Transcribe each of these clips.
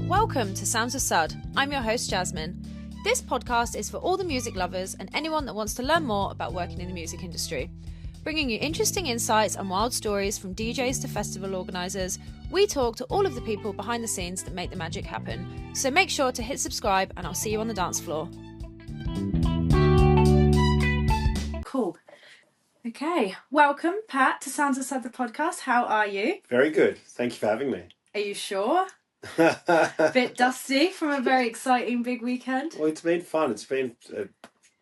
Welcome to Sounds of Sud. I'm your host, Jasmine. This podcast is for all the music lovers and anyone that wants to learn more about working in the music industry. Bringing you interesting insights and wild stories from DJs to festival organisers, we talk to all of the people behind the scenes that make the magic happen. So make sure to hit subscribe and I'll see you on the dance floor. Cool. Okay, welcome Pat to Sounds of Sud, the podcast. How are you? Very good. Thank you for having me. Are you sure? Bit dusty from a very exciting big weekend. Well, it's been fun. It's been a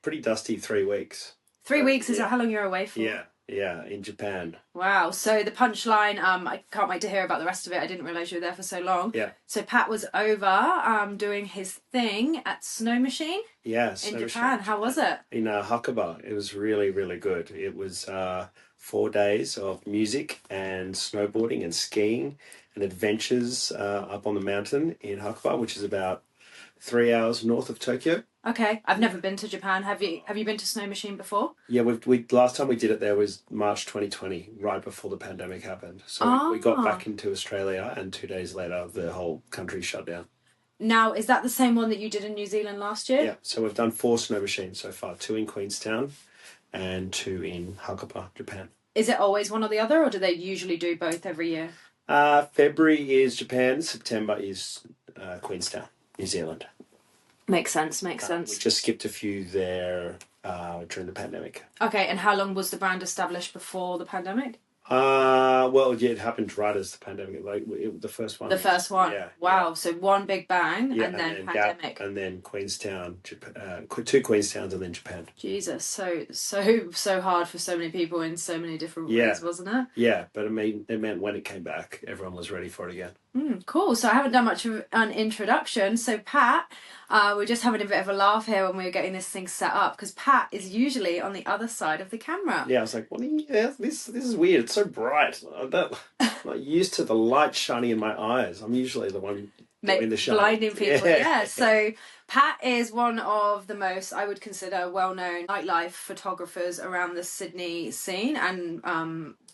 pretty dusty 3 weeks. 3 weeks, is that how long you're away for? Yeah, in Japan. Wow. So the punchline, I can't wait to hear about the rest of it. I didn't realise you were there for so long. Yeah. So Pat was over doing his thing at Snow Machine in Japan. How was it? In Hakuba. It was really, really good. It was 4 days of music and snowboarding and skiing and adventures up on the mountain in Hakuba, which is about 3 hours north of Tokyo. Okay, I've never been to Japan. Have you been to Snow Machine before? Yeah, we last time we did it there was March 2020, right before the pandemic happened. So we got back into Australia, and 2 days later the whole country shut down. Now, is that the same one that you did in New Zealand last year? Yeah, so we've done 4 snow machines so far, 2 in Queenstown and 2 in Hakuba, Japan. Is it always one or the other, or do they usually do both every year? February is Japan, September is Queenstown, New Zealand. Makes sense. We just skipped a few there during the pandemic. Okay, and how long was the brand established before the pandemic? It happened right as the pandemic, the first one. The first one? Yeah. Wow, yeah. So one big bang and then pandemic. Gap, and then Queenstown, Japan, 2 Queenstowns and then Japan. Jesus, so hard for so many people in so many different ways, wasn't it? Yeah, but it meant when it came back, everyone was ready for it again. Cool. So I haven't done much of an introduction. So Pat, we're just having a bit of a laugh here when we were getting this thing set up because Pat is usually on the other side of the camera. Yeah, I was like, this is weird. It's so bright. I'm not used to the light shining in my eyes. I'm usually the one doing the shine. Blinding people. Yeah. So Pat is one of the most, I would consider, well-known nightlife photographers around the Sydney scene, and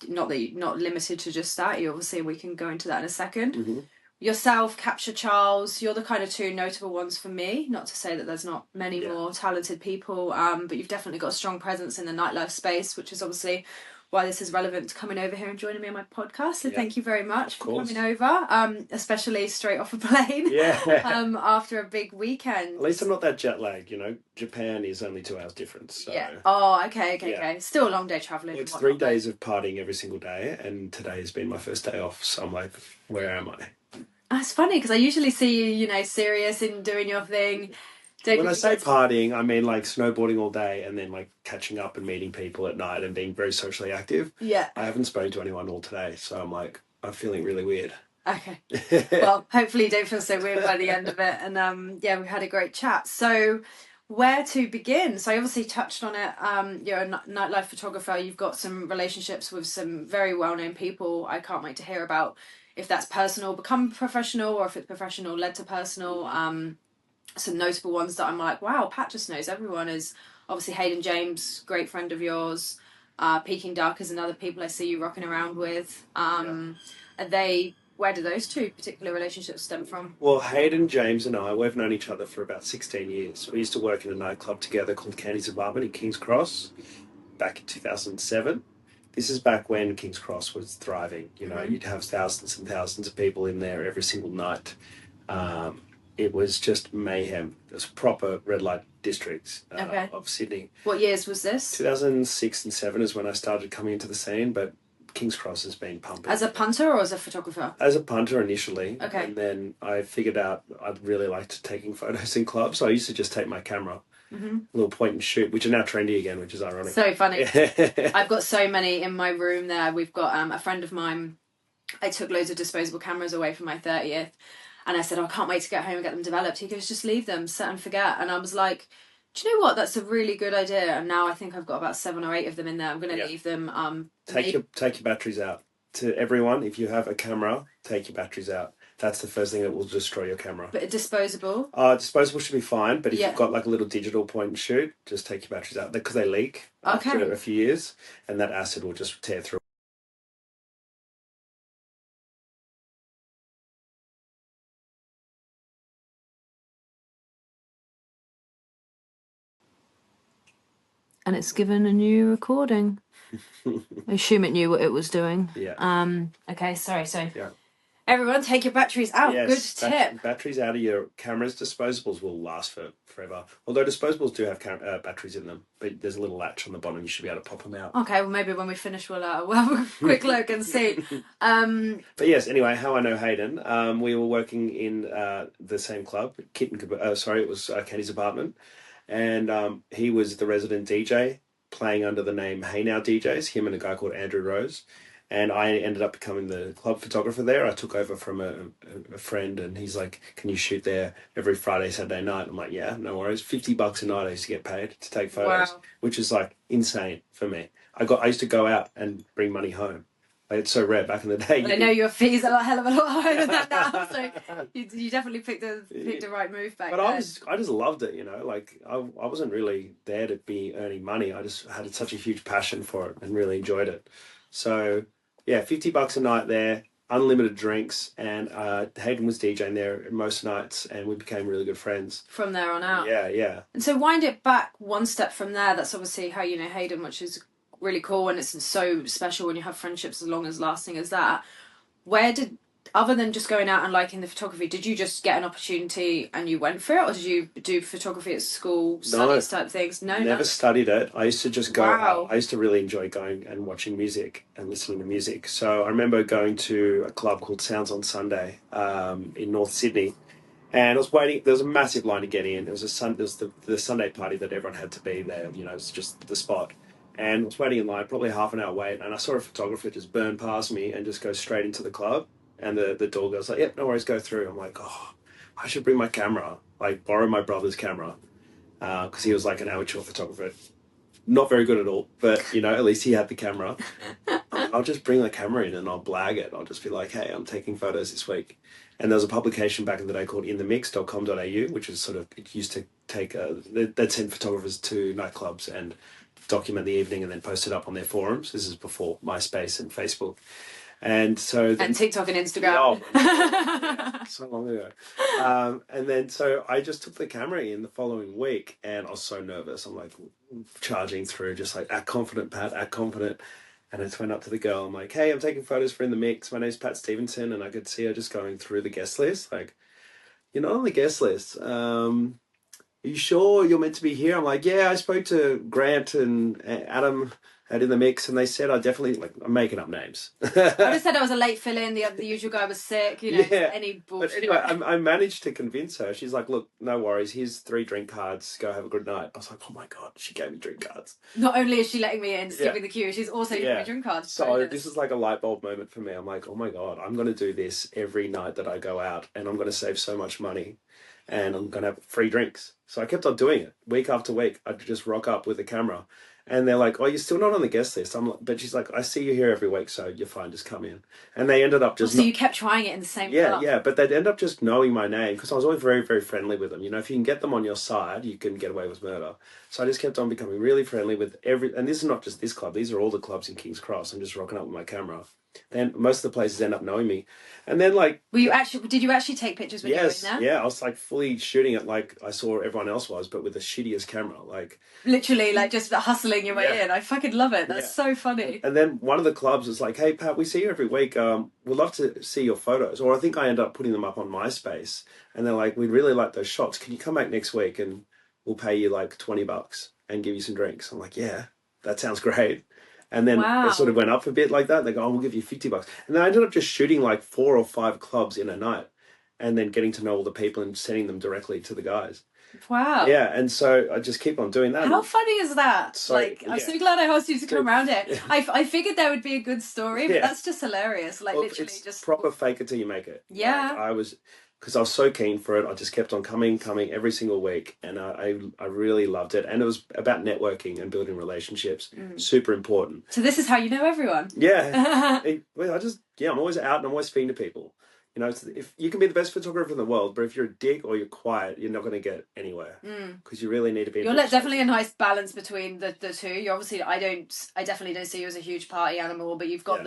not limited to just that. We can go into that in a second. Mm-hmm. Yourself, Capture Charles, you're the kind of 2 notable ones for me. Not to say that there's not many more talented people, but you've definitely got a strong presence in the nightlife space, which is obviously why this is relevant to coming over here and joining me on my podcast. So thank you very much for coming over, especially straight off a plane after a big weekend. At least I'm not that jet lagged, Japan is only 2 hours difference. So. Yeah. Oh, okay. Still a long day travelling. Well, it's 3 days of partying every single day, and today has been my first day off, so I'm like, where am I? That's funny, because I usually see you, serious in doing your thing. When I say partying, I mean like snowboarding all day and then like catching up and meeting people at night and being very socially active. Yeah. I haven't spoken to anyone all today, so I'm feeling really weird. Okay. Well, hopefully you don't feel so weird by the end of it. And we've had a great chat. So where to begin? So I obviously touched on it. You're a nightlife photographer. You've got some relationships with some very well-known people. I can't wait to hear about if that's personal, become professional, or if it's professional led to personal. Some notable ones that I'm like, wow, Pat just knows everyone is obviously Hayden James, great friend of yours. Peking Duck is another people I see you rocking around with. Where do those 2 particular relationships stem from? Well, Hayden James and we've known each other for about 16 years. We used to work in a nightclub together called Candy's Apartment in King's Cross back in 2007. This is back when King's Cross was thriving. You'd have thousands and thousands of people in there every single night. It was just mayhem. It was proper red light districts of Sydney. What years was this? 2006 and 2007 is when I started coming into the scene, but King's Cross has been pumping. As a punter or as a photographer? As a punter initially. Okay. And then I figured out I'd really liked taking photos in clubs, so I used to just take my camera, a little point and shoot, which are now trendy again, which is ironic. So funny. I've got so many in my room there. We've got a friend of mine, I took loads of disposable cameras away for my 30th. And I said, I can't wait to get home and get them developed. He goes, just leave them, set and forget. And I was like, do you know what? That's a really good idea. And now I think I've got about 7 or 8 of them in there. I'm going to leave them. Take your batteries out. To everyone, if you have a camera, take your batteries out. That's the first thing that will destroy your camera. But disposable? Disposable should be fine. But if you've got like a little digital point and shoot, just take your batteries out. Because they leak after a few years. And that acid will just tear through. And it's given a new recording. I assume it knew what it was doing. Yeah. Okay, sorry. So Yeah. everyone, take your batteries out. Yes, Good tip. batteries out of your cameras. Disposables will last forever. Although disposables do have batteries in them, but there's a little latch on the bottom. You should be able to pop them out. Okay, well maybe when we finish, we'll have a quick look and see. But yes, anyway, how I know Hayden. We were working in the same club, it was Kenny's apartment, and he was the resident DJ playing under the name Hey Now DJs. Him and a guy called Andrew Rose. And I ended up becoming the club photographer there. I took over from a friend, and he's like, "Can you shoot there every Friday, Saturday night?" I'm like, "Yeah, no worries." $50 a night I used to get paid to take photos, which is like insane for me. I used to go out and bring money home. Like, it's so rare back in the day. I know your fees are a hell of a lot higher than that now, so you definitely picked the right move back then. I just loved it, you know. Like I wasn't really there to be earning money. I just had such a huge passion for it and really enjoyed it. So yeah, $50 a night there, unlimited drinks, and Hayden was DJing there most nights, and we became really good friends from there on out. Yeah. And so wind it back one step from there. That's obviously how you know Hayden, which is really cool, and it's so special when you have friendships as long as lasting as that. Other than just going out and liking the photography, did you just get an opportunity and you went for it, or did you do photography at school, studies type things? No, never studied it. I used to just go out. I used to really enjoy going and watching music and listening to music. So I remember going to a club called Sounds on Sunday in North Sydney, and I was waiting. There was a massive line to get in. It was the Sunday party that everyone had to be there. You know, it's just the spot. And I was waiting in line, probably half an hour wait, and I saw a photographer just burn past me and just go straight into the club. And the door girl's like, "Yep, no worries, go through." I'm like, "Oh, I should bring my camera, like borrow my brother's camera," because he was like an amateur photographer, not very good at all, but you know, at least he had the camera. I'll just bring the camera in and I'll blag it. I'll just be like, "Hey, I'm taking photos this week." And there was a publication back in the day called inthemix.com.au, which is sort of, it used to take they'd send photographers to nightclubs and document the evening and then post it up on their forums. This is before MySpace and Facebook. And so and TikTok and Instagram. So long ago. And then so I just took the camera in the following week, and I was so nervous. I'm like charging through, just like, "Act confident, Pat, act confident." And I just went up to the girl. I'm like, "Hey, I'm taking photos for In the Mix. My name's Pat Stevenson." And I could see her just going through the guest list. Like, "You're not on the guest list. Are you sure you're meant to be here?" I'm like, "Yeah, I spoke to Grant and Adam at In the Mix, and they said I definitely," like, I'm making up names. I just said I was a late fill-in. The usual guy was sick. You know, any bullshit. But anyway, I managed to convince her. She's like, "Look, no worries. Here's 3 drink cards. Go have a good night." I was like, "Oh my god, she gave me drink cards." Not only is she letting me in, skipping the queue, she's also giving me drink cards. So this is like a light bulb moment for me. I'm like, "Oh my god, I'm going to do this every night that I go out, and I'm going to save so much money, and I'm going to have free drinks." So I kept on doing it week after week. I'd just rock up with a camera. And they're like, "Oh, you're still not on the guest list." I'm like, but she's like, "I see you here every week, so you're fine, just come in." And they ended up just... So you kept trying it in the same club? Yeah, but they'd end up just knowing my name, because I was always very, very friendly with them. You know, if you can get them on your side, you can get away with murder. So I just kept on becoming really friendly with and this is not just this club, these are all the clubs in King's Cross. I'm just rocking up with my camera. Then most of the places end up knowing me. And then like... did you actually take pictures when you were in there? Yeah, I was like fully shooting it like I saw everyone else was, but with the shittiest camera. Like literally, like just hustling your way in. I fucking love it. That's so funny. And then one of the clubs was like, "Hey Pat, we see you every week. We'd love to see your photos." Or I think I ended up putting them up on MySpace. And they're like, "We'd really like those shots. Can you come back next week and we'll pay you like $20 and give you some drinks?" I'm like, "Yeah, that sounds great." And then it sort of went up a bit like that. They go, "Oh, we'll give you $50. And then I ended up just shooting like 4 or 5 clubs in a night, and then getting to know all the people and sending them directly to the guys. Wow. Yeah, and so I just keep on doing that. How funny is that? So, I'm so glad I asked you to come around here. I figured there would be a good story, but that's just hilarious. Like, literally it's just... proper fake it till you make it. Yeah. Like, because I was so keen for it, I just kept on coming every single week, and I really loved it. And it was about networking and building relationships, super important. So this is how you know everyone. Yeah. I'm always out and I'm always speaking to people. You know, if you can be the best photographer in the world, but if you're a dick or you're quiet, you're not going to get anywhere, because you really need to be. You're definitely a nice balance between the two. You obviously, I definitely don't see you as a huge party animal, but you've got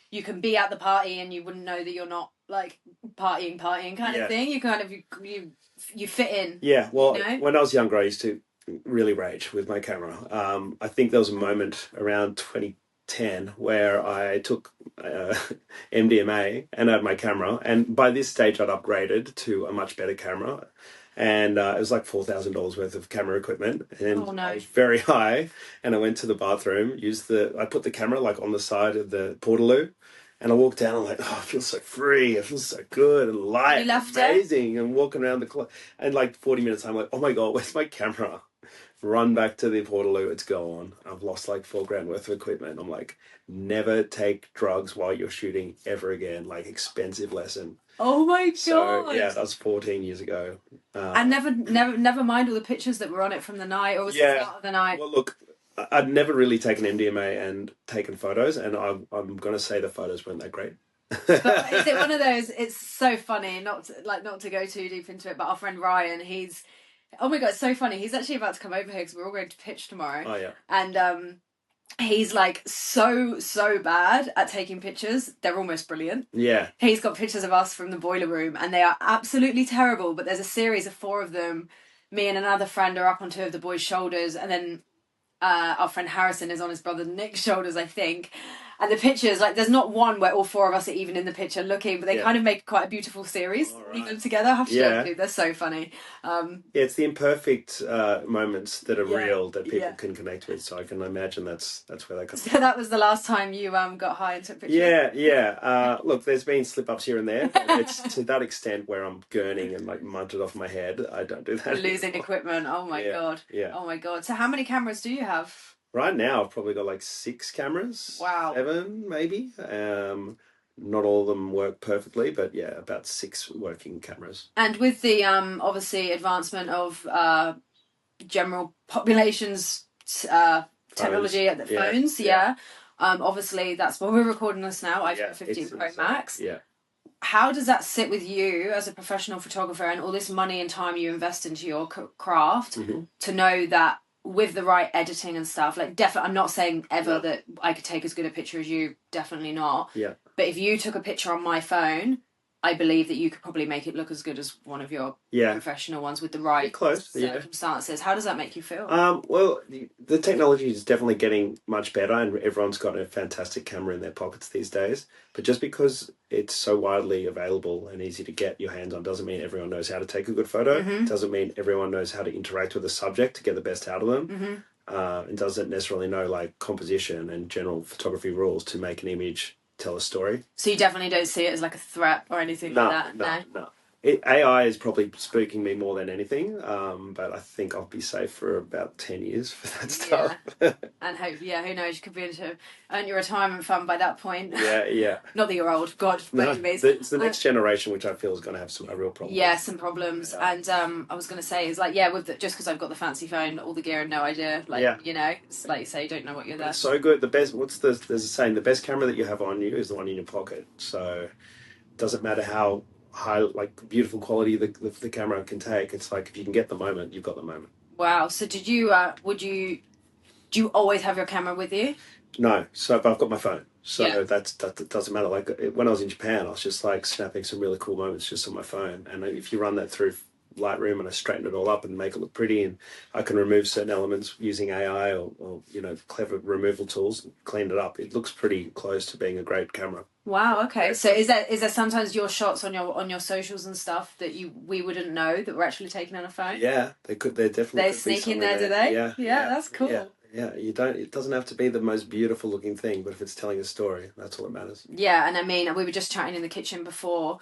you can be at the party and you wouldn't know that you're not like partying kind of thing. You kind of you fit in. Yeah, well, when I was younger, I used to really rage with my camera. I think there was a moment around 2010 where I took MDMA and had my camera, and by this stage I'd upgraded to a much better camera, and it was like $4,000 worth of camera equipment, and Oh, no. I was very high, and I went to the bathroom, I put the camera like on the side of the portaloo, and I walked down, I'm like, oh, I feel so free, I feel so good and light, You left amazing, and walking around the club, and like 40 minutes, I'm like, oh my God, where's my camera? Run back to the portaloo, it's gone. I've lost like $4,000 worth of equipment. I'm like, never take drugs while you're shooting ever again. Like, expensive lesson. Oh my God. So yeah, that was 14 years ago. And never mind all the pictures that were on it from the night, or was it the start of the night? Well, look, I'd never really taken MDMA and taken photos, and I'm going to say the photos weren't that great. But is it one of those? It's so funny, not to go too deep into it, but our friend Ryan, oh my God, it's so funny. He's actually about to come over here because we're all going to pitch tomorrow. Oh yeah. And he's like so bad at taking pictures. They're almost brilliant. Yeah. He's got pictures of us from the boiler room, and they are absolutely terrible. But there's a series of 4 of them. Me and another friend are up on 2 of the boys' shoulders, and then our friend Harrison is on his brother Nick's shoulders, I think. And the pictures, like, there's not one where all 4 of us are even in the picture looking, but they kind of make quite a beautiful series, even together. I have to show you. They're so funny. Yeah, it's the imperfect moments that are real that people can connect with. So I can imagine that's where they come. So that was the last time you got high and took pictures. Yeah. Look, there's been slip ups here and there, but it's to that extent where I'm gurning and like munted off my head. I don't do that. Losing equipment. Oh my God. Yeah. Oh my God. So how many cameras do you have? Right now, I've probably got like 6 cameras. Wow. 7, maybe. Not all of them work perfectly, but yeah, about 6 working cameras. And with the obviously advancement of general population's technology at the phones, obviously that's why we're recording this now. iPhone 15 Pro Max. Yeah. How does that sit with you as a professional photographer and all this money and time you invest into your craft to know that with the right editing and stuff, like definitely, I'm not saying ever that I could take as good a picture as you, definitely not. Yeah. But if you took a picture on my phone, I believe that you could probably make it look as good as one of your professional ones with the right circumstances. How does that make you feel? Well, the technology is definitely getting much better, and everyone's got a fantastic camera in their pockets these days. But just because it's so widely available and easy to get your hands on doesn't mean everyone knows how to take a good photo. Doesn't mean everyone knows how to interact with the subject to get the best out of them. And doesn't necessarily know like composition and general photography rules to make an image tell a story. So you definitely don't see it as like a threat or anything like that? No. AI is probably spooking me more than anything, but I think I'll be safe for about 10 years for that stuff. And who knows, you could be able to earn your retirement fund by that point. Yeah. Not that you're old, God. No, it's the next generation which I feel is going to have a real problem. Yeah, some problems. Yeah. And I was going to say, is like, just because I've got the fancy phone, all the gear and no idea, you know, it's like you say, you don't know what you're there. It's so good. There's a saying, the best camera that you have on you is the one in your pocket. So it doesn't matter how high, like, beautiful quality the camera can take. It's like, if you can get the moment, you've got the moment. Wow. So did you do you always have your camera with you? No, so but I've got my phone, so that doesn't matter. Like when I was in Japan, I was just like snapping some really cool moments just on my phone, and if you run that through Lightroom and I straighten it all up and make it look pretty, and I can remove certain elements using AI or clever removal tools, clean it up. It looks pretty close to being a great camera. Wow. Okay. So is there sometimes your shots on your socials and stuff that we wouldn't know that were actually taken on a phone? Yeah, they could. They definitely. They sneak in there, do they? Yeah. That's cool. Yeah. It doesn't have to be the most beautiful looking thing, but if it's telling a story, that's all that matters. Yeah, and I mean, we were just chatting in the kitchen before.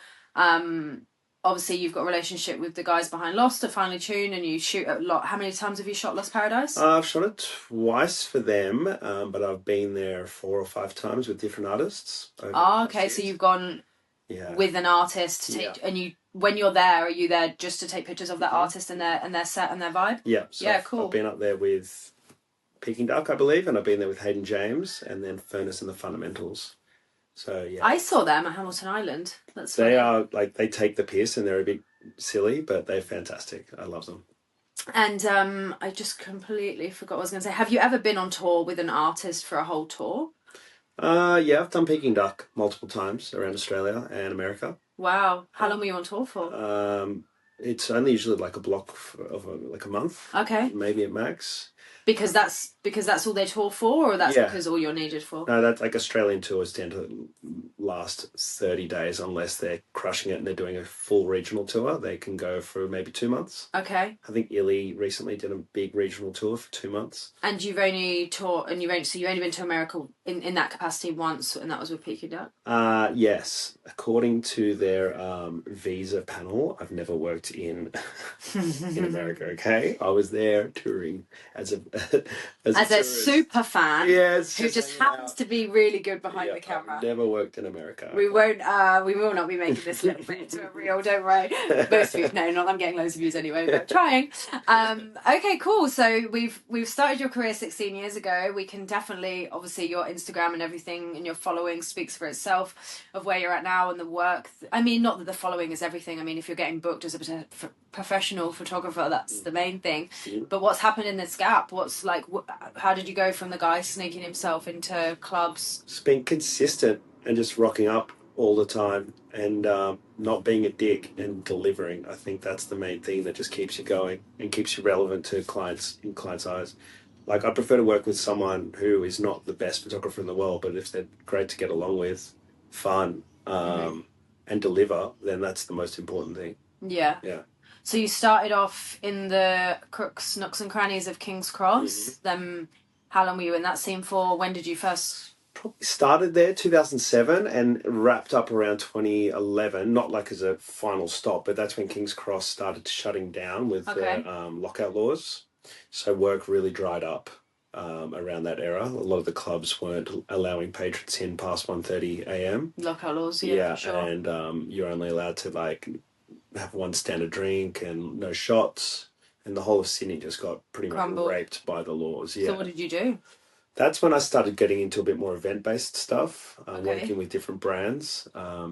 Obviously, you've got a relationship with the guys behind Lost at Finely Tuned, and you shoot a lot. How many times have you shot Lost Paradise? I've shot it twice for them, but I've been there 4 or 5 times with different artists. Okay. So you've gone with an artist to take, and when you're there, are you there just to take pictures of that artist and their set and their vibe? Yeah. So cool. I've been up there with Peking Duck, I believe, and I've been there with Hayden James, and then Furnace and the Fundamentals. So yeah, I saw them at Hamilton Island. That's they are like, they take the piss and they're a bit silly, but they're fantastic. I love them. And I just completely forgot what I was going to say. Have you ever been on tour with an artist for a whole tour? Yeah, I've done Peking Duck multiple times around Australia and America. Wow, how long were you on tour for? It's only usually like a block of like a month. Okay. Maybe at max. Because that's all they tour for, or that's because all you're needed for? No, that's like Australian tours tend to last 30 days unless they're crushing it and they're doing a full regional tour. They can go for maybe 2 months. Okay. I think Illy recently did a big regional tour for 2 months. And you've only taught, and you've only been to America in that capacity once, and that was with Peking Duck? Yes. According to their visa panel, I've never worked in America, okay? I was there touring as a super fan, who just happens to be really good behind the camera. I've never worked in America. We won't. We will not be making this little bit into a reel. Don't worry. Most of you know, not that I'm getting loads of views anyway, but trying. Okay, cool. So we've started your career 16 years ago. We can definitely, obviously, your Instagram and everything and your following speaks for itself of where you're at now and the work. I mean, not that the following is everything. I mean, if you're getting booked as a professional photographer, that's the main thing. But what's happened in this gap? What's like? How did you go from the guy sneaking himself into clubs? It's been consistent and just rocking up all the time and not being a dick and delivering. I think that's the main thing that just keeps you going and keeps you relevant to clients in clients' eyes. Like, I prefer to work with someone who is not the best photographer in the world, but if they're great to get along with, fun, and deliver, then that's the most important thing. Yeah. Yeah. So you started off in the crooks, nooks and crannies of King's Cross. Then how long were you in that scene for? When did you first... Probably started there 2007 and wrapped up around 2011, not like as a final stop, but that's when King's Cross started shutting down with the lockout laws. So work really dried up around that era. A lot of the clubs weren't allowing patrons in past 1:30 a.m. Lockout laws, yeah, sure. And you're only allowed to like have one standard drink and no shots. And the whole of Sydney just got pretty much raped by the laws. Yeah. So what did you do? That's when I started getting into a bit more event-based stuff, working with different brands,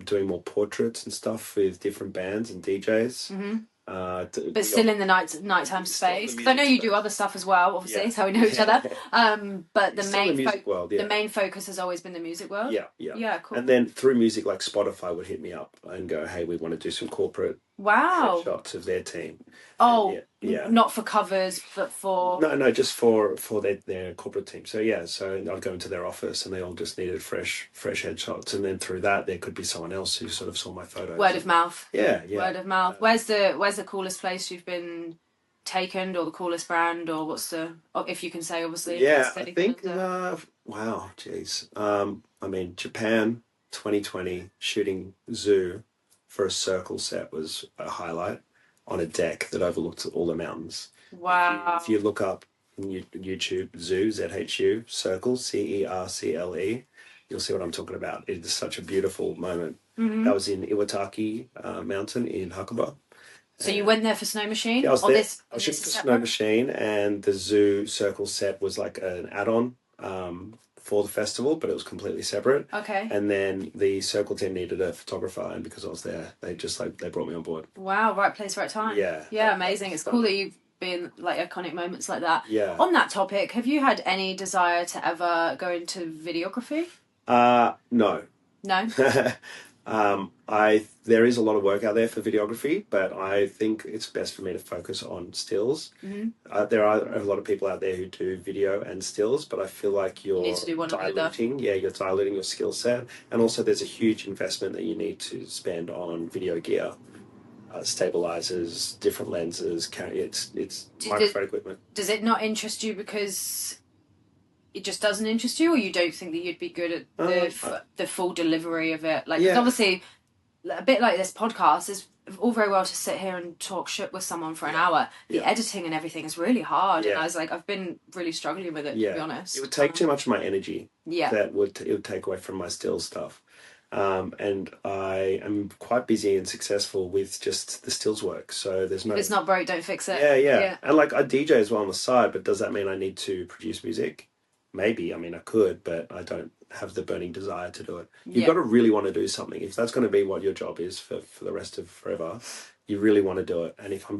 doing more portraits and stuff with different bands and DJs. But still in the nighttime space, because I know you do other stuff as well, obviously, so we know each other. But the main focus has always been the music world. Yeah, cool. And then through music, like Spotify would hit me up and go, "Hey, we want to do some corporate shots of their team." Oh, not for covers, but for... No, just for their corporate team. So I'd go into their office and they all just needed fresh headshots. And then through that, there could be someone else who sort of saw my photos. Word of mouth. Yeah. Word of mouth. Where's the coolest place you've been taken, or the coolest brand, or what's the... if you can say, obviously. Yeah, I think... wow, geez. I mean, Japan, 2020, shooting Zoo for a circle set was a highlight on a deck that overlooked all the mountains. Wow. If you look up in YouTube, Zoo, ZHU, circle, CERCLE, you'll see what I'm talking about. It is such a beautiful moment. That was in Iwataki Mountain in Hakuba. So you went there for Snow Machine? Yeah, I was there. I was shooting for Snow Machine, and the Zoo circle set was like an add-on for the festival, but it was completely separate. Okay. And then the circle team needed a photographer, and because I was there, they brought me on board. Wow, right place, right time. Yeah, amazing. It's cool that you've been like iconic moments like that. Yeah. On that topic, have you had any desire to ever go into videography? No. There is a lot of work out there for videography, but I think it's best for me to focus on stills. There are a lot of people out there who do video and stills, but I feel like you're diluting your skill set. And also there's a huge investment that you need to spend on video gear. Stabilizers, different lenses, it's microphone equipment. Does it not interest you because it just doesn't interest you, or you don't think that you'd be good at the full delivery of it? Like, 'cause obviously, a bit like this podcast is all very well to sit here and talk shit with someone for an hour. The editing and everything is really hard, and I was like, I've been really struggling with it, to be honest. It would take too much of my energy. It would take away from my still stuff. And I am quite busy and successful with just the stills work. So there's no... If it's not broke, don't fix it. Yeah. And like, I DJ as well on the side, but does that mean I need to produce music? Maybe. I mean, I could, but I don't have the burning desire to do it. You've got to really want to do something. If that's going to be what your job is for the rest of forever, you really want to do it. And if I'm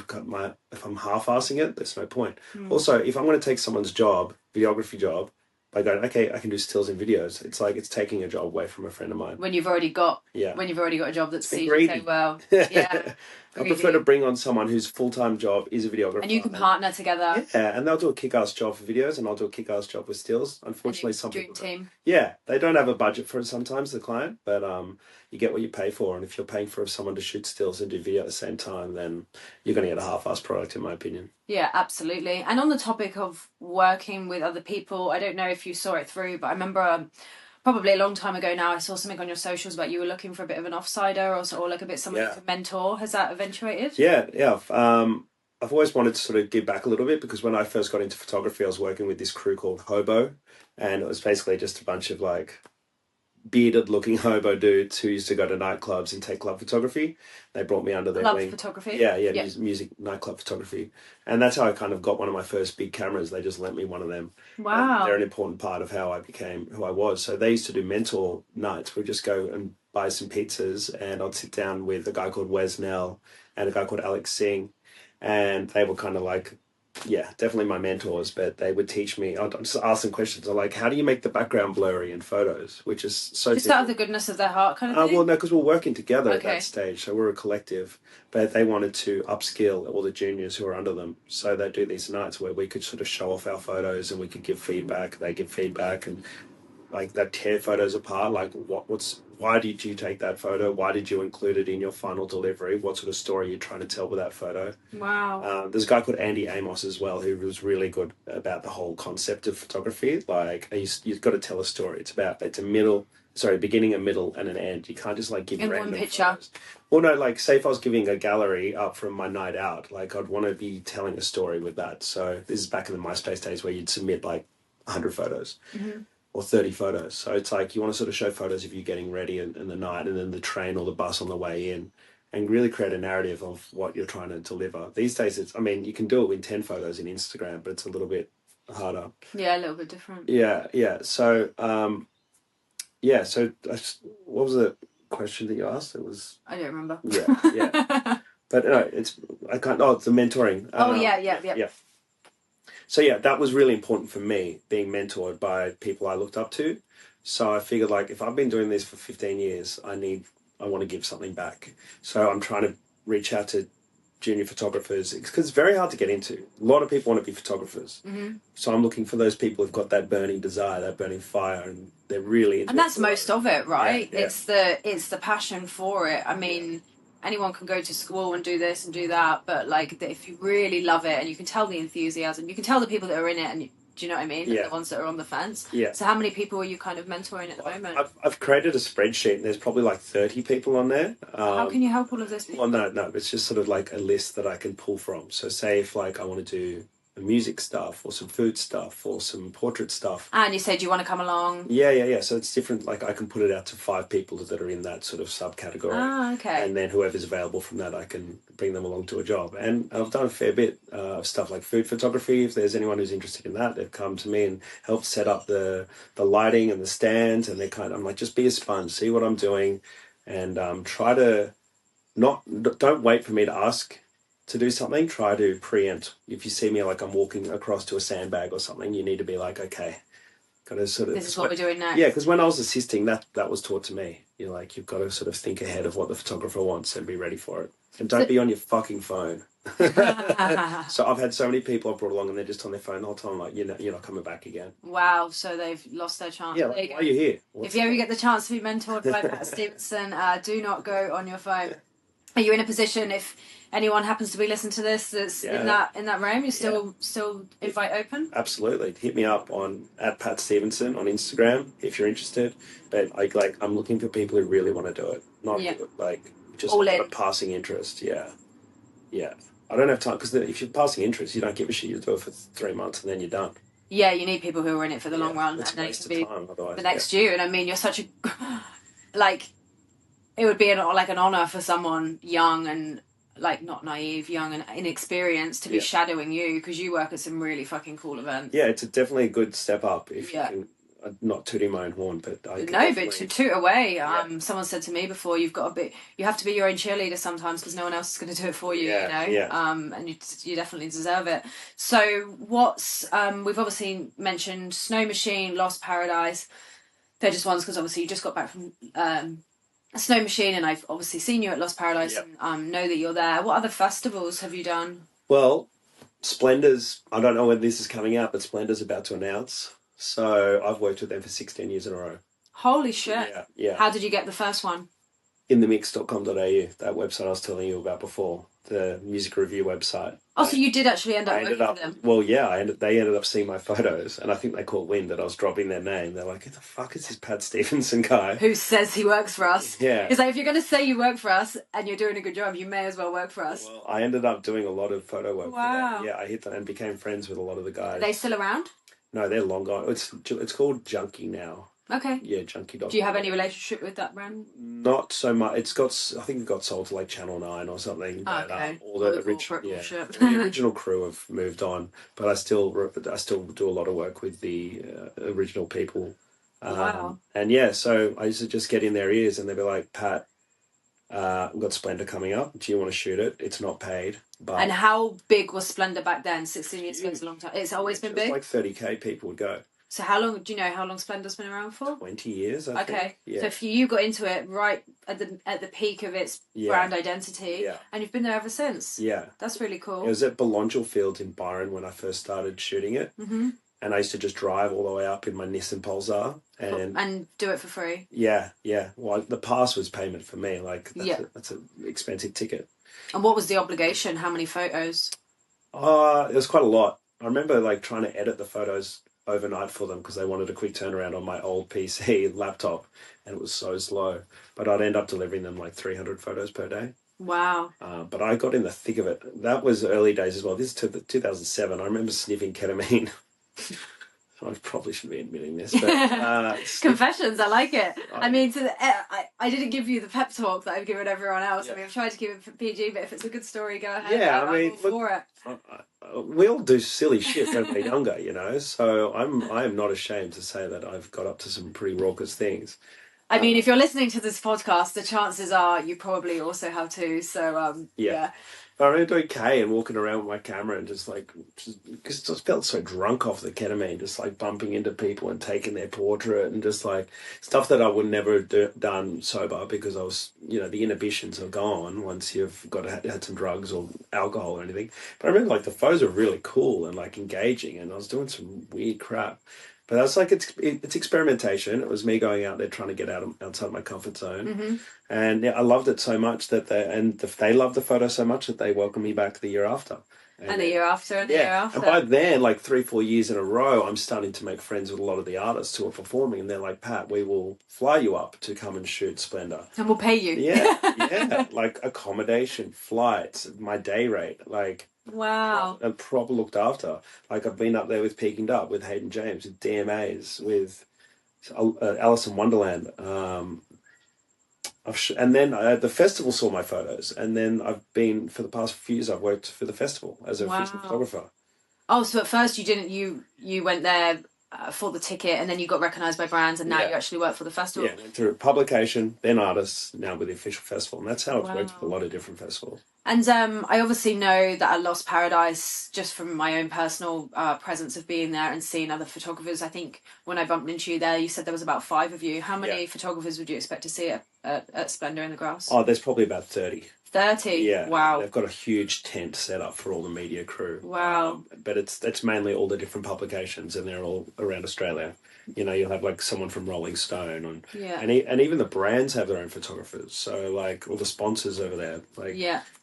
half-assing it, there's no point. Also, if I'm going to take someone's job, videography job, by going, okay, I can do stills and videos. It's like it's taking a job away from a friend of mine. When you've already got a job that suits you so well. Yeah. I prefer to bring on someone whose full-time job is a videographer. And you can partner together. Yeah, and they'll do a kick-ass job for videos, and I'll do a kick-ass job with stills. Unfortunately, some dream team. Yeah, they don't have a budget for it sometimes, the client, but you get what you pay for, and if you're paying for someone to shoot stills and do video at the same time, then you're going to get a half-assed product, in my opinion. Yeah, absolutely. And on the topic of working with other people, I don't know if you saw it through, but I remember probably a long time ago now, I saw something on your socials about you were looking for a bit of an offsider or like a bit someone to mentor. Has that eventuated? Yeah. I've always wanted to sort of give back a little bit, because when I first got into photography, I was working with this crew called Hobo, and it was basically just a bunch of like bearded looking hobo dudes who used to go to nightclubs and take club photography. They brought me under their wing. Photography? Yeah. Music, nightclub photography. And that's how I kind of got one of my first big cameras. They just lent me one of them. Wow. They're an important part of how I became who I was. So they used to do mentor nights. We'd just go and buy some pizzas, and I'd sit down with a guy called Wes Nell and a guy called Alex Singh. And they were kind of like, definitely my mentors, but they would teach me. I'd just ask them questions. I'm like, how do you make the background blurry in photos? Which is so just out of the goodness of their heart kind of thing? Well, no, because we're working together at that stage. So we're a collective. But they wanted to upskill all the juniors who are under them. So they do these nights where we could sort of show off our photos and we could give feedback. They give feedback, and like they tear photos apart. Like why did you take that photo? Why did you include it in your final delivery? What sort of story are you trying to tell with that photo? Wow. There's a guy called Andy Amos as well, who was really good about the whole concept of photography. Like you've got to tell a story. It's a beginning, a middle, and an end. You can't just like give in one picture. Photos. Well, no, like say if I was giving a gallery up from my night out, like I'd want to be telling a story with that. So this is back in the MySpace days where you'd submit like 100 photos. Mm-hmm. Or 30 photos. So it's like you want to sort of show photos of you getting ready in the night, and then the train or the bus on the way in, and really create a narrative of what you're trying to deliver. These days, you can do it with 10 photos in Instagram, but it's a little bit harder. Yeah, a little bit different. Yeah. So, so what was the question that you asked? It was... I don't remember. Yeah. But no, it's the mentoring. Yeah. So yeah, that was really important for me, being mentored by people I looked up to. So I figured, like, if I've been doing this for 15 years, I want to give something back. So I'm trying to reach out to junior photographers, because it's very hard to get into. A lot of people want to be photographers. Mm-hmm. So I'm looking for those people who've got that burning desire, that burning fire, and they're really into it. And that's most of it, right? Yeah. It's the passion for it. I mean... Anyone can go to school and do this and do that, but like if you really love it, and you can tell the enthusiasm, you can tell the people that are in it, and do you know what I mean? Yeah. And the ones that are on the fence. Yeah. So how many people are you kind of mentoring at the moment? I've created a spreadsheet, and there's probably like 30 people on there. How can you help all of those people? Well, no, it's just sort of like a list that I can pull from. So say if like I want to do music stuff or some food stuff or some portrait stuff. And you said you want to come along. Yeah. So it's different. Like I can put it out to 5 people that are in that sort of subcategory. Ah, okay. And then whoever's available from that, I can bring them along to a job. And I've done a fair bit of stuff like food photography. If there's anyone who's interested in that, they've come to me and helped set up the lighting and the stands. And I'm like, just be a sponge, see what I'm doing, and try to don't wait for me to ask to do something. Try to preempt. If you see me like I'm walking across to a sandbag or something, you need to be like, okay, got to sort of... This is what we're doing next. Yeah, because when I was assisting, that was taught to me. You're like, you've got to sort of think ahead of what the photographer wants and be ready for it. And don't be on your fucking phone. So I've had so many people I've brought along and they're just on their phone the whole time, like, you're not coming back again. Wow, so they've lost their chance. Yeah, like, why are you here? If you ever get the chance to be mentored by Pat Stevenson, do not go on your phone. Are you in a position, if anyone happens to be listening to this that's in that realm, you're still invite open? Absolutely. Hit me up at Pat Stevenson on Instagram if you're interested. But I'm looking for people who really want to do it, not just a passing interest. Yeah. I don't have time, because if you're passing interest, you don't give a shit. You do it for 3 months and then you're done. Yeah, you need people who are in it for the long run. It's a waste of time otherwise. The next you. And I mean, you're such a it would be an honour for someone young and not naive, young and inexperienced to be shadowing you, because you work at some really fucking cool events. Yeah, it's definitely a good step up if you can. not tooting my own horn, but to toot away. Someone said to me before, you have to be your own cheerleader sometimes because no one else is going to do it for you, you know. And you definitely deserve it. So we've obviously mentioned Snow Machine, Lost Paradise. They're just ones because obviously you just got back from Snow Machine, and I've obviously seen you at Lost Paradise and know that you're there. What other festivals have you done? Well, Splendor's, I don't know when this is coming out, but Splendor's about to announce. So I've worked with them for 16 years in a row. Holy shit. Yeah. How did you get the first one? Inthemix.com.au, that website I was telling you about before, the music review website. Oh, so you did actually end up working for them? Well, yeah, they ended up seeing my photos, and I think they caught wind that I was dropping their name. They're like, who the fuck is this Pat Stevenson guy? Who says he works for us? Yeah. It's like, if you're going to say you work for us and you're doing a good job, you may as well work for us. Well, I ended up doing a lot of photo work for them. Yeah, I hit them and became friends with a lot of the guys. Are they still around? No, they're long gone. It's called Junkie now. Okay. Yeah, Junkie.com. Do you have any relationship with that brand? Not so much. I think it got sold to like Channel 9 or something. Oh, okay. All the original crew have moved on, but I still do a lot of work with the original people. Wow. And yeah, so I used to just get in their ears and they'd be like, Pat, we've got Splendor coming up. Do you want to shoot it? It's not paid. But and how big was Splendor back then? 16 years ago is a long time. It's always been big? Like 30K people would go. So do you know how long Splendor's been around for? 20 years, I think. Yeah. So if you got into it right at the peak of its brand identity, and you've been there ever since. Yeah. That's really cool. It was at Belongel Fields in Byron when I first started shooting it. Mm-hmm. And I used to just drive all the way up in my Nissan Pulsar. And do it for free? Yeah. Well, the pass was payment for me. Like, that's an expensive ticket. And what was the obligation? How many photos? It was quite a lot. I remember like trying to edit the photos overnight for them because they wanted a quick turnaround on my old PC laptop, and it was so slow. But I'd end up delivering them like 300 photos per day. Wow. But I got in the thick of it. That was early days as well. This is 2007. I remember sniffing ketamine. I probably shouldn't be admitting this, but confessions. I like it. I mean, I didn't give you the pep talk that I've given everyone else. I mean, I've tried to keep it PG, but if it's a good story, go ahead. Yeah, I mean, I'm all for it. We all do silly shit when we're younger, you know. So I am not ashamed to say that I've got up to some pretty raucous things. I mean, if you're listening to this podcast, the chances are you probably also have too. So yeah. I remember doing K and walking around with my camera and just because I just felt so drunk off the ketamine, just like bumping into people and taking their portrait and just like stuff that I would never have done sober because I was, the inhibitions are gone once you've had some drugs or alcohol or anything. But I remember like the photos were really cool and like engaging, and I was doing some weird crap. But that's like it's experimentation. It was me going out there trying to get outside my comfort zone, mm-hmm. And I loved it so much that they loved the photo so much that they welcomed me back the year after. And the year after, and the year after. And by then, like 3-4 years in a row, I'm starting to make friends with a lot of the artists who are performing, and they're like, Pat, we will fly you up to come and shoot Splendor. And we'll pay you. Yeah, like accommodation, flights, my day rate, like. Wow. And proper looked after. Like I've been up there with Peking Up, with Hayden James, with DMAs, with Alice in Wonderland. And then the festival saw my photos, and then I've been for the past few years. I've worked for the festival as a official photographer. Oh, so at first you didn't. You went there for the ticket, and then you got recognised by brands, and now you actually work for the festival. Yeah, went through publication, then artists, now with the official festival, and that's how it's worked with a lot of different festivals. And I obviously know that at Lost Paradise, just from my own personal presence of being there and seeing other photographers, I think when I bumped into you there, you said there was about 5 of you. How many photographers would you expect to see at Splendor in the Grass? Oh, there's probably about 30. 30? Yeah. Wow. They've got a huge tent set up for all the media crew. Wow. But it's mainly all the different publications, and they're all around Australia. You'll have like someone from Rolling Stone, and even the brands have their own photographers. So like all the sponsors over there, like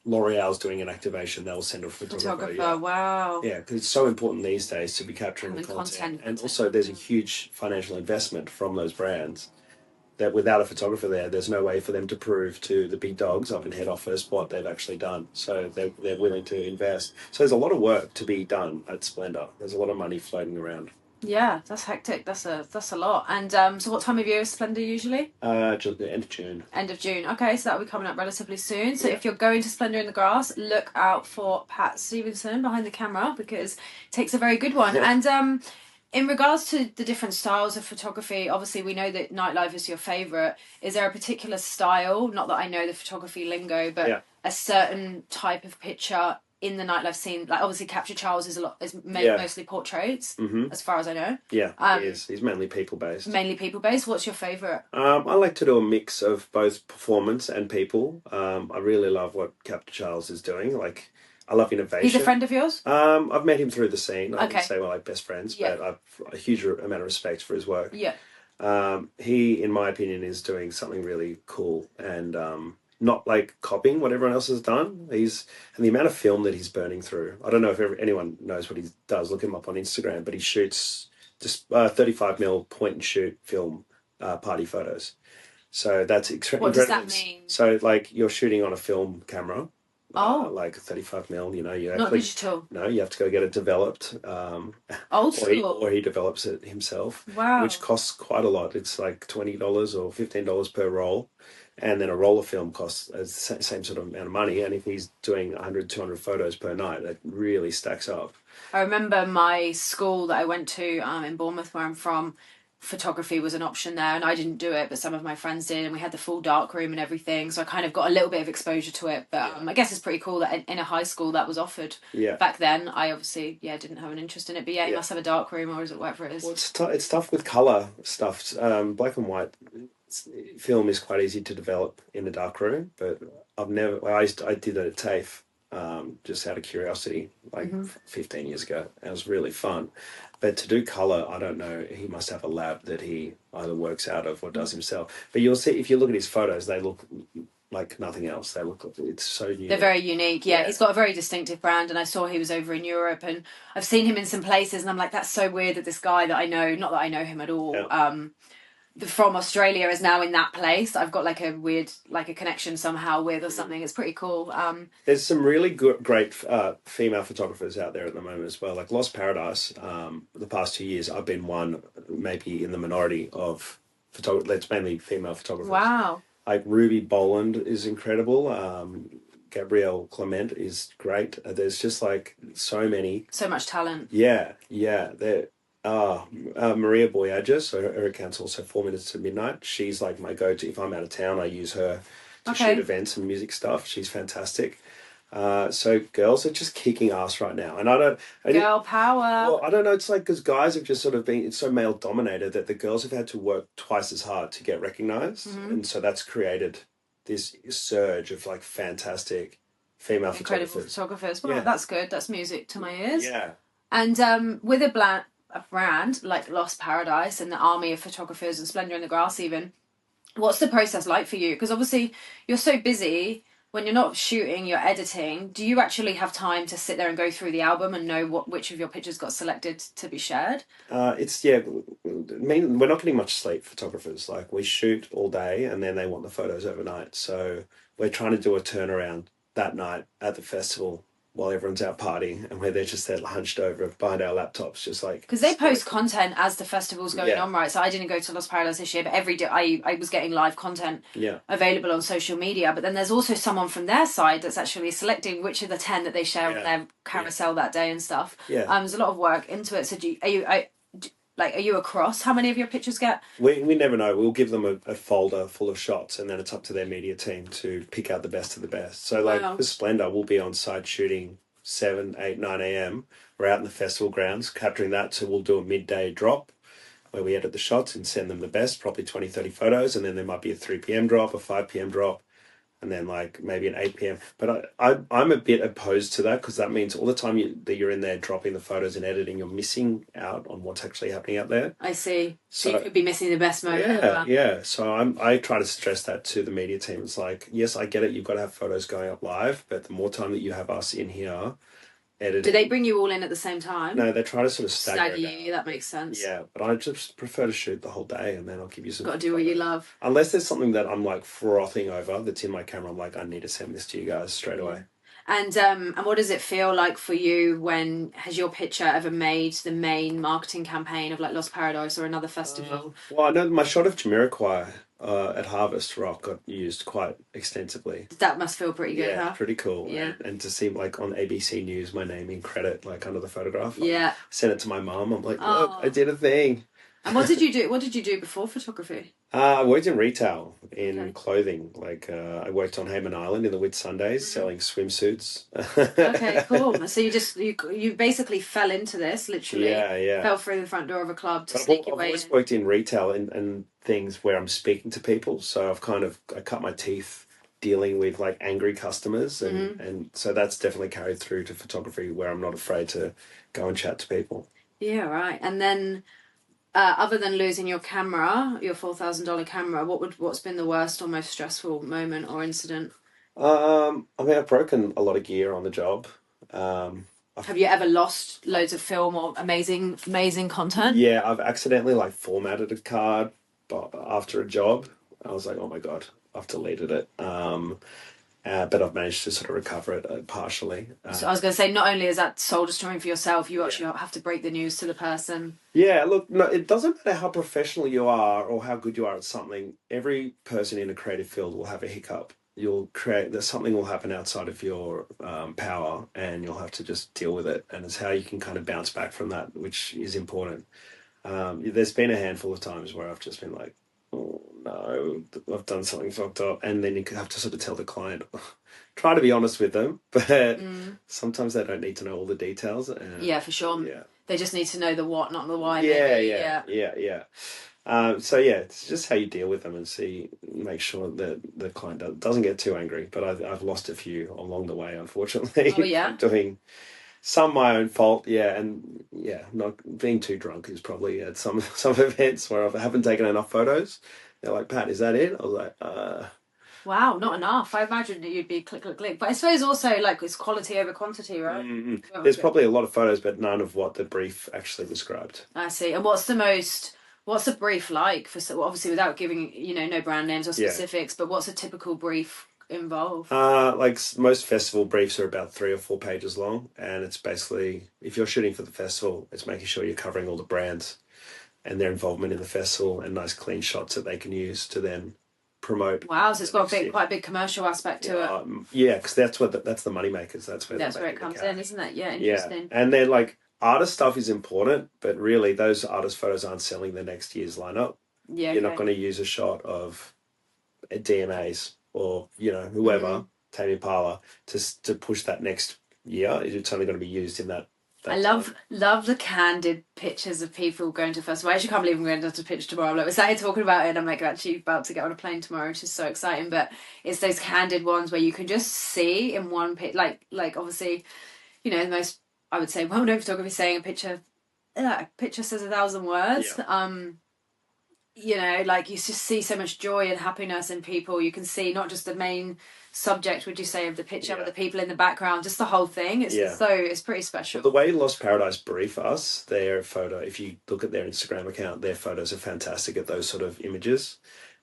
L'Oreal's doing an activation, they'll send a photographer. Yeah. Wow. Yeah, because it's so important these days to be capturing the content. And also there's a huge financial investment from those brands that without a photographer there's no way for them to prove to the big dogs up in head office what they've actually done. So they're willing to invest. So there's a lot of work to be done at Splendor. There's a lot of money floating around. Yeah, that's hectic. That's a lot. And so what time of year is Splendor usually? Just the end of June. End of June. Okay, so that'll be coming up relatively soon. So if you're going to Splendor in the Grass, look out for Pat Stevenson behind the camera, because it takes a very good one. And In regards to the different styles of photography, obviously we know that nightlife is your favourite. Is there a particular style, not that I know the photography lingo, but a certain type of picture in the nightlife scene? Like obviously Capture Charles is mostly portraits, as far as I know. Yeah, he is. He's mainly people-based. Mainly people-based. What's your favourite? I like to do a mix of both performance and people. I really love what Captain Charles is doing. Like, I love innovation. He's a friend of yours? I've met him through the scene. I wouldn't say we're like best friends, Yeah. but I've a huge amount of respect for his work. Yeah. He, in my opinion, is doing something really cool and not like copying what everyone else has done. And the amount of film that he's burning through. I don't know if anyone knows what he does. Look him up on Instagram, but he shoots just 35mm point and shoot film party photos. So that's incredible. What does that mean? So like you're shooting on a film camera. Like 35mm, you know, not digital. No, you have to go get it developed. Old school. Or he develops it himself. Wow. Which costs quite a lot. It's like $20 or $15 per roll. And then a roll of film costs the same sort of amount of money. And if he's doing 100, 200 photos per night, that really stacks up. I remember my school that I went to in Bournemouth, where I'm from, photography was an option there, and I didn't do it, but some of my friends did, and we had the full dark room and everything, so I kind of got a little bit of exposure to it. But I guess it's pretty cool that in a high school that was offered. Back then I obviously didn't have an interest in it, but you must have a dark room, or is it whatever it is. Well, it's tough with colour stuff. Black and white film is quite easy to develop in the dark room, but I did it at TAFE just out of curiosity, like 15 years ago. It was really fun. But to do colour, I don't know. He must have a lab that he either works out of or does himself. But you'll see, if you look at his photos, they look like nothing else. It's so unique. They're very unique, yeah. He's got a very distinctive brand, and I saw he was over in Europe, and I've seen him in some places, and I'm like, that's so weird that this guy that I know, not that I know him at all, from Australia is now in that place. I've got like a weird, like a connection somehow with or something. It's pretty cool. There's some really great female photographers out there at the moment as well. Like Lost Paradise, the past 2 years, I've been one, maybe in the minority of photographers. That's mainly female photographers. Wow. Like Ruby Boland is incredible. Gabrielle Clement is great. There's just like so many. So much talent. Yeah. Maria Boyages, so her account's also 4 Minutes to Midnight. She's like my go-to. If I'm out of town, I use her to shoot events and music stuff. She's fantastic. So girls are just kicking ass right now. And Girl power. Well, I don't know. It's like because guys have just sort of been, it's so male dominated that the girls have had to work twice as hard to get recognized. And so that's created this surge of like fantastic female photographers. Well, that's good. That's music to my ears. Yeah. And with a brand like Lost Paradise and the army of photographers and Splendor in the Grass even, what's the process like for you? Because obviously you're so busy. When you're not shooting, you're editing. Do you actually have time to sit there and go through the album and know which of your pictures got selected to be shared? We're not getting much sleep, photographers. Like we shoot all day and then they want the photos overnight. So we're trying to do a turnaround that night at the festival while everyone's out partying, and where they're just there hunched over behind our laptops, just like... Because they post content as the festival's going on, right? So I didn't go to Lost Paradise this year, but every day I was getting live content available on social media. But then there's also someone from their side that's actually selecting which of the 10 that they share on their carousel that day and stuff. There's a lot of work into it. So are you across? How many of your pictures get? We never know. We'll give them a folder full of shots, and then it's up to their media team to pick out the best of the best. So like for Splendor, we'll be on site shooting 7, 8, 9 a.m. We're out in the festival grounds capturing that. So we'll do a midday drop where we edit the shots and send them the best, probably 20, 30 photos. And then there might be a 3 p.m. drop, a 5 p.m. drop, and then like maybe an 8 p.m. But I'm a bit opposed to that, because that means all the time that you're in there dropping the photos and editing, you're missing out on what's actually happening out there. I see. So you could be missing the best moment. Yeah. So I try to stress that to the media team. It's like, yes, I get it. You've got to have photos going up live, but the more time that you have us in here editing. Do they bring you all in at the same time? No, they try to sort of stagger you. That makes sense. Yeah, but I just prefer to shoot the whole day, and then I'll give you some... Got to do what you love. Unless there's something that I'm like frothing over that's in my camera, I'm like, I need to send this to you guys straight away. And what does it feel like for you when has your picture ever made the main marketing campaign of like Lost Paradise or another festival? Well, I know my shot of Jamiroquai at Harvest Rock got used quite extensively. That must feel pretty good, Yeah, huh? pretty cool. Yeah. And to see like on ABC News my name in credit, like under the photograph. Yeah. I sent it to my mum. I'm like, look, Oh. I did a thing. And what did you do? What did you do before photography? I worked in retail in Okay. clothing. Like I worked on Hayman Island in the Whitsundays selling swimsuits. Okay, cool. So you basically fell into this, literally. Yeah. Fell through the front door of a club to But sneak I've your way always in. worked in retail and things where I'm speaking to people. So I cut my teeth dealing with like angry customers, and so that's definitely carried through to photography where I'm not afraid to go and chat to people. Yeah, right. And then, other than losing your camera, your $4,000 camera, what's been the worst or most stressful moment or incident? I mean, I've broken a lot of gear on the job. Have you ever lost loads of film or amazing content? Yeah, I've accidentally like formatted a card after a job. I was like, oh my God, I've deleted it. But I've managed to sort of recover it partially. So I was going to say, not only is that soul destroying for yourself, you actually have to break the news to the person. Yeah, look, no, it doesn't matter how professional you are or how good you are at something. Every person in a creative field will have a hiccup. Something will happen outside of your power, and you'll have to just deal with it. And it's how you can kind of bounce back from that, which is important. There's been a handful of times where I've just been like, oh no, I've done something fucked up. And then you have to sort of tell the client, try to be honest with them, but sometimes they don't need to know all the details. Yeah, for sure. Yeah. They just need to know the what, not the why. Yeah. So yeah, it's just how you deal with them and make sure that the client doesn't get too angry. But I've lost a few along the way, unfortunately. Oh yeah. Doing some my own fault, and not being too drunk is probably at some events where I haven't taken enough photos. They're like, Pat, is that it? I was like, Wow, not enough. I imagined that you'd be click. But I suppose also like it's quality over quantity, right? Mm-hmm. There's probably a lot of photos, but none of what the brief actually described. I see. And what's a brief like for? Obviously, without giving no brand names or specifics, but what's a typical brief involve? Like most festival briefs are about 3 or 4 pages long, and it's basically if you're shooting for the festival, it's making sure you're covering all the brands and their involvement in the festival and nice clean shots that they can use to then promote. Wow, so it's got quite a big commercial aspect to it. Yeah, because that's the money makers. That's where it comes in, isn't it? Yeah, interesting. Yeah, and then like artist stuff is important, but really those artist photos aren't selling the next year's lineup. Yeah, you're not going to use a shot of DMAs or whoever Tame Impala to push that next year. It's only going to be used in that. I love the candid pictures of people going to festival. I actually can't believe I'm going to pitch tomorrow. We're started talking about it and I'm like actually about to get on a plane tomorrow, which is so exciting. But it's those candid ones where you can just see in one pic, like obviously, the most, I would say, well-known photography saying a picture says 1,000 words. Yeah. Like you just see so much joy and happiness in people. You can see not just the main subject, would you say, of the picture, but the people in the background, just the whole thing. It's pretty special. Well, the way Lost Paradise brief us, their photo, if you look at their Instagram account, their photos are fantastic at those sort of images.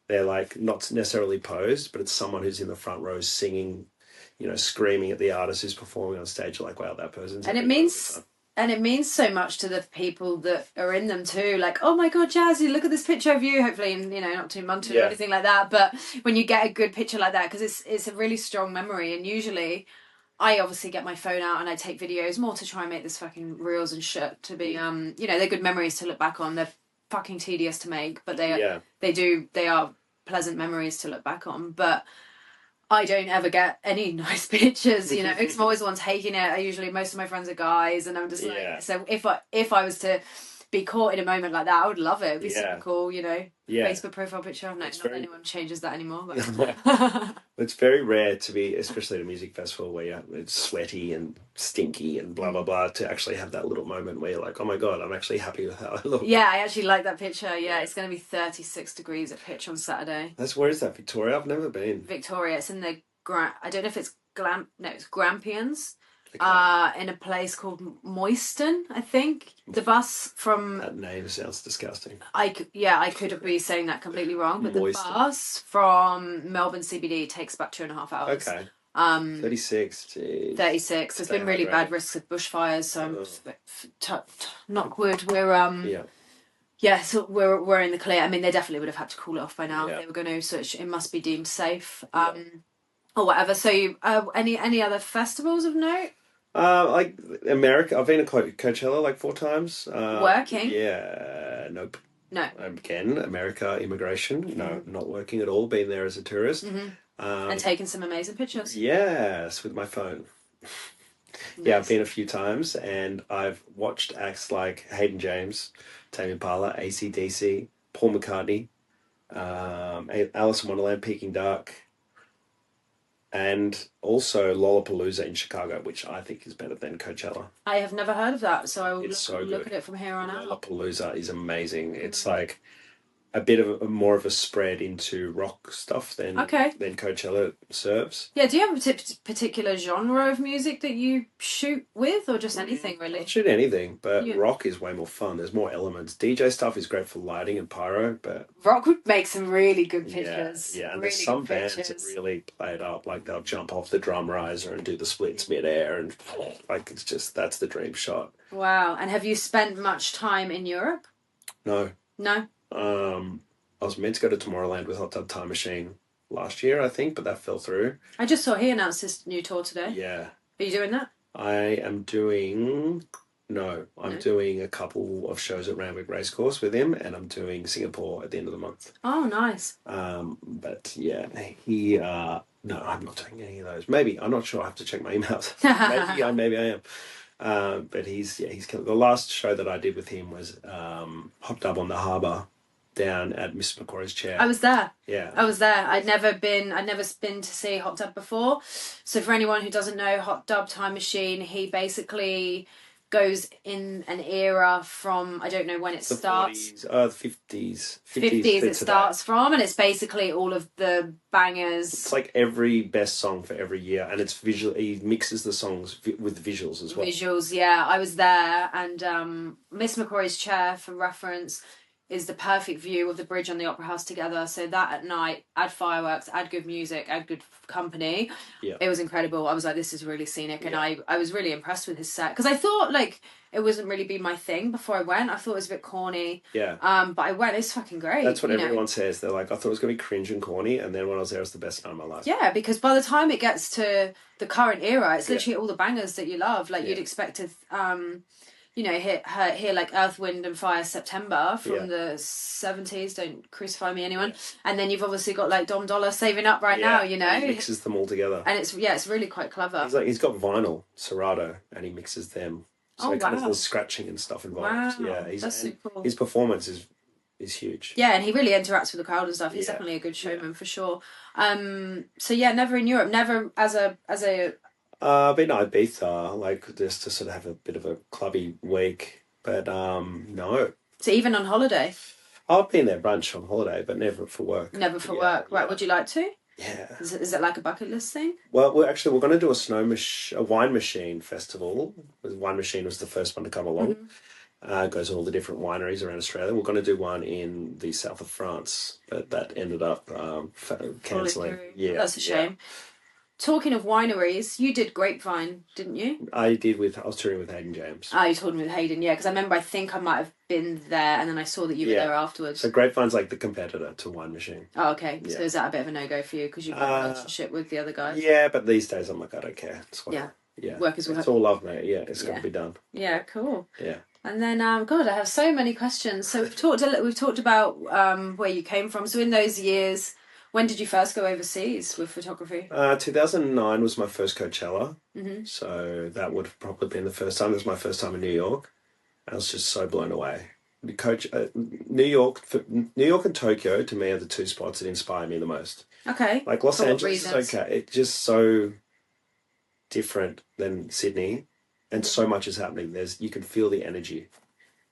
They're like not necessarily posed, but it's someone who's in the front row singing, screaming at the artist who's performing on stage. You're like, wow, that person's. And it means so much to the people that are in them too. Like, oh my God, Jazzy, look at this picture of you. Hopefully, not too munted or anything like that. But when you get a good picture like that, because it's a really strong memory. And usually, I obviously get my phone out and I take videos more to try and make this fucking reels and shit to be, they're good memories to look back on. They're fucking tedious to make, but they are pleasant memories to look back on. But I don't ever get any nice pictures, I'm always the one taking it. Most of my friends are guys, and I'm just like, so if I was to be caught in a moment like that, I would love it. It'd be super cool, Facebook profile picture. No, not that anyone changes that anymore. But. It's very rare to be, especially at a music festival where it's sweaty and stinky and blah, blah, blah, to actually have that little moment where you're like, oh my God, I'm actually happy with how I look. Yeah, I actually like that picture. Yeah, it's going to be 36 degrees at pitch on Saturday. Where is that, Victoria? I've never been. Victoria, it's in the, I don't know if it's it's Grampians. Okay. In a place called Moyston, I think. The bus from... That name sounds disgusting. I could be saying that completely wrong, but Moyston. The bus from Melbourne CBD takes about 2.5 hours. Okay. 36, geez. 36. There's been really bad risks of bushfires, so I'm knock wood. We're Yeah, so we're in the clear. I mean, they definitely would have had to call it off by now if Yeah. they were going to, so it must be deemed safe. Yeah. Or whatever. So, any other festivals of note? Like America, I've been to Coachella like 4 times. Working? Yeah, nope. No. Again, America immigration. No, not working at all. Been there as a tourist. And taking some amazing pictures. Yes, with my phone. Yeah, I've Nice. been a few times, and I've watched acts like Hayden James, Tame Impala, AC/DC, Paul McCartney, Alice in Wonderland, Peking Duck, and also Lollapalooza in Chicago, which I think is better than Coachella. I have never heard of that, so I will It's so look good. at it from here on out. Lollapalooza is amazing. It's like a bit of more of a spread into rock stuff than Coachella serves. Yeah, do you have a particular genre of music that you shoot with, or just anything really? I'll shoot anything, but rock is way more fun. There's more elements. DJ stuff is great for lighting and pyro, but rock would make some really good pictures. Yeah, and really there's some bands that really play it up. Like they'll jump off the drum riser and do the splits mid-air, and like it's just that's the dream shot. Wow! And have you spent much time in Europe? No. No. I was meant to go to Tomorrowland with Hot Tub Time Machine last year, I think, but that fell through. I just saw he announced his new tour today. Yeah. Are you doing that? I am doing... No, I'm doing a couple of shows at Randwick Racecourse with him, and I'm doing Singapore at the end of the month. Oh, nice. But yeah, he... no, I'm not doing any of those. Maybe, I'm not sure. I have to check my emails. Maybe I am. But he's killed. The last show that I did with him was Hot Tub on the Harbour down at Miss McCoy's chair. I was there. Yeah. I was there. I'd never been to see Hot Tub before. So for anyone who doesn't know, Hot Tub Time Machine, he basically goes in an era from, I don't know when it starts. 40s, the 50s. 50s it starts from, and it's basically all of the bangers. It's like every best song for every year, and it's visual. He mixes the songs with visuals as well. Visuals, yeah. I was there, and Miss McCrory's chair, for reference, is the perfect view of the bridge and the Opera House together. So that at night, add fireworks, add good music, add good company. Yeah. It was incredible. I was like, this is really scenic. And I was really impressed with his set. Because I thought, like, it wasn't really be my thing before I went. I thought it was a bit corny. Yeah. But I went, it's fucking great. That's what everyone says. They're like, I thought it was going to be cringe and corny. And then when I was there, it was the best time of my life. Yeah, because by the time it gets to the current era, it's literally all the bangers that you love. Like, you'd expect to... hear like Earth, Wind and Fire September from the 70s, don't crucify me anyone. And then you've obviously got like Dom Dollar saving up right now, you know. He mixes them all together. And it's really quite clever. He's got vinyl, Serato, and he mixes them. So it kind of there's scratching and stuff involved. Wow. Yeah, that's super cool. His performance is huge. Yeah, and he really interacts with the crowd and stuff. He's definitely a good showman for sure. So yeah, never in Europe, never as a I've been to Ibiza, like just to sort of have a bit of a clubby week, but no. So even on holiday? I've been there brunch on holiday, but never for work. Never for work, right? Would you like to? Yeah. Is it like a bucket list thing? Well, we're going to do a wine machine festival. The wine machine was the first one to come along. Goes to all the different wineries around Australia. We're going to do one in the south of France, but that ended up cancelling. Yeah, that's a shame. Talking of wineries, you did Grapevine, didn't you? I was touring with Hayden James. You told me with Hayden, yeah, because I think I might have been there, and then I saw that you were there afterwards. So Grapevine's like the competitor to Wine Machine. Oh, okay. Yeah. So is that a bit of a no-go for you, because you've got a relationship with the other guys? Yeah, but these days I'm like, I don't care. Yeah. Work is work. It's all love, mate. Yeah, it's got to be done. Yeah, cool. Yeah. And then, God, I have so many questions. So we've talked about where you came from. So in those years... When did you first go overseas with photography? 2009 was my first Coachella. So that would have probably been the first time. It was my first time in New York. I was just so blown away. New York and Tokyo, to me, are the two spots that inspire me the most. Okay. Like Los Angeles is okay. It's just so different than Sydney, and so much is happening. You can feel the energy.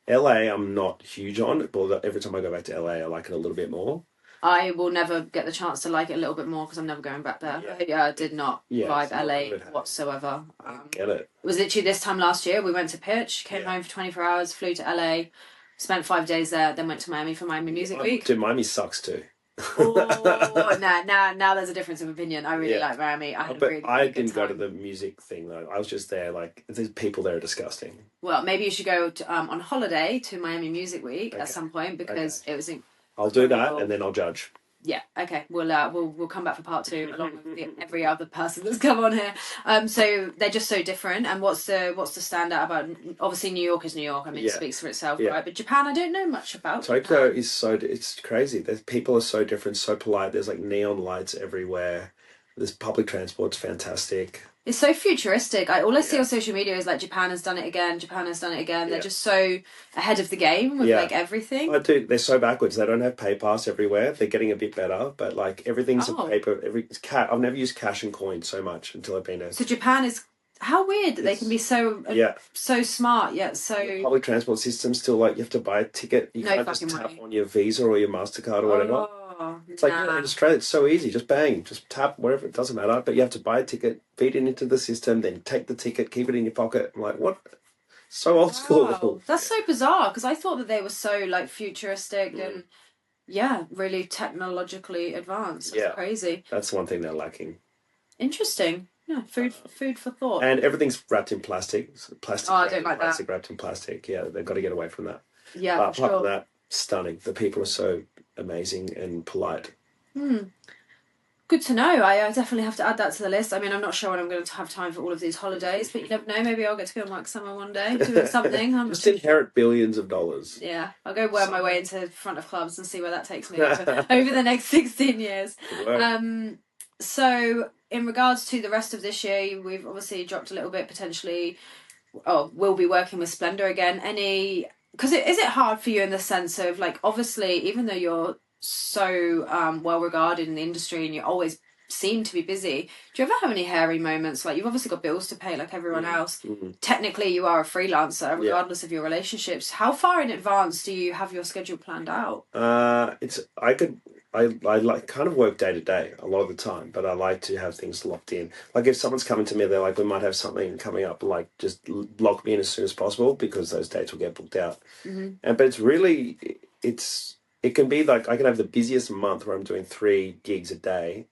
LA, I'm not huge on, but every time I go back to LA, I like it a little bit more. I will never get the chance to like it a little bit more because I'm never going back there. I did not vibe LA whatsoever. Get it. It was literally this time last year. We went to pitch, came home for 24 hours, flew to LA, spent 5 days there, then went to Miami for Miami Music Week. Dude, Miami sucks too. Oh, now there's a difference of opinion. I really Yeah. like Miami. I had a But really, I really good didn't go to time. the music thing though. I was just there. Like, the people there are disgusting. Well, maybe you should go to, on holiday to Miami Music Week at Okay. some point because it was I'll do that incredible. and then I'll judge. Yeah, okay. We'll come back for part 2 along with every other person that's come on here. So they're just so different. And what's the standout about? Obviously, New York is New York. I mean, it speaks for itself, right? But Japan, I don't know much about. Tokyo is it's crazy. People are so different, so polite. There's like neon lights everywhere. This public transport's fantastic. It's so futuristic. All I see on social media is like Japan has done it again. Japan has done it again. They're just so ahead of the game with like everything. Oh, dude, they're so backwards. They don't have PayPass everywhere. They're getting a bit better, but like everything's a paper. I've never used cash and coins so much until I've been there. So Japan is how weird that they can be so so smart yet so. The public transport system still like you have to buy a ticket. You can't just tap on your Visa or your MasterCard or whatever. It's like in Australia, it's so easy. Just bang, just tap, whatever. It doesn't matter. But you have to buy a ticket, feed it into the system, then take the ticket, keep it in your pocket. I'm like, what? So old school. That's so bizarre because I thought that they were so like futuristic and really technologically advanced. That's crazy. That's one thing they're lacking. Interesting. Yeah, food for thought. And everything's wrapped in plastic. Plastic. Oh, I don't like plastic that. Wrapped in plastic. Yeah, they've got to get away from that. Yeah, but apart from that, stunning. The people are so amazing and polite. Good to know. I definitely have to add that to the list. I mean, I'm not sure when I'm going to have time for all of these holidays, but you never know. Maybe I'll get to go and work somewhere one day, doing something. Just inherit billions of dollars. Yeah, I'll go work my way into front of clubs and see where that takes me over the next 16 years. So, in regards to the rest of this year, we've obviously dropped a little bit potentially. Oh, we'll be working with Splendor again. Because is it hard for you in the sense of like, obviously, even though you're so well regarded in the industry and you always seem to be busy, do you ever have any hairy moments? Like, you've obviously got bills to pay like everyone else. Technically you are a freelancer regardless of your relationships. How far in advance do you have your schedule planned out? I like kind of work day to day a lot of the time, but I like to have things locked in. Like if someone's coming to me, they're like, we might have something coming up, like just lock me in as soon as possible because those dates will get booked out. But it's really, it can be like, I can have the busiest month where I'm doing 3 gigs a day,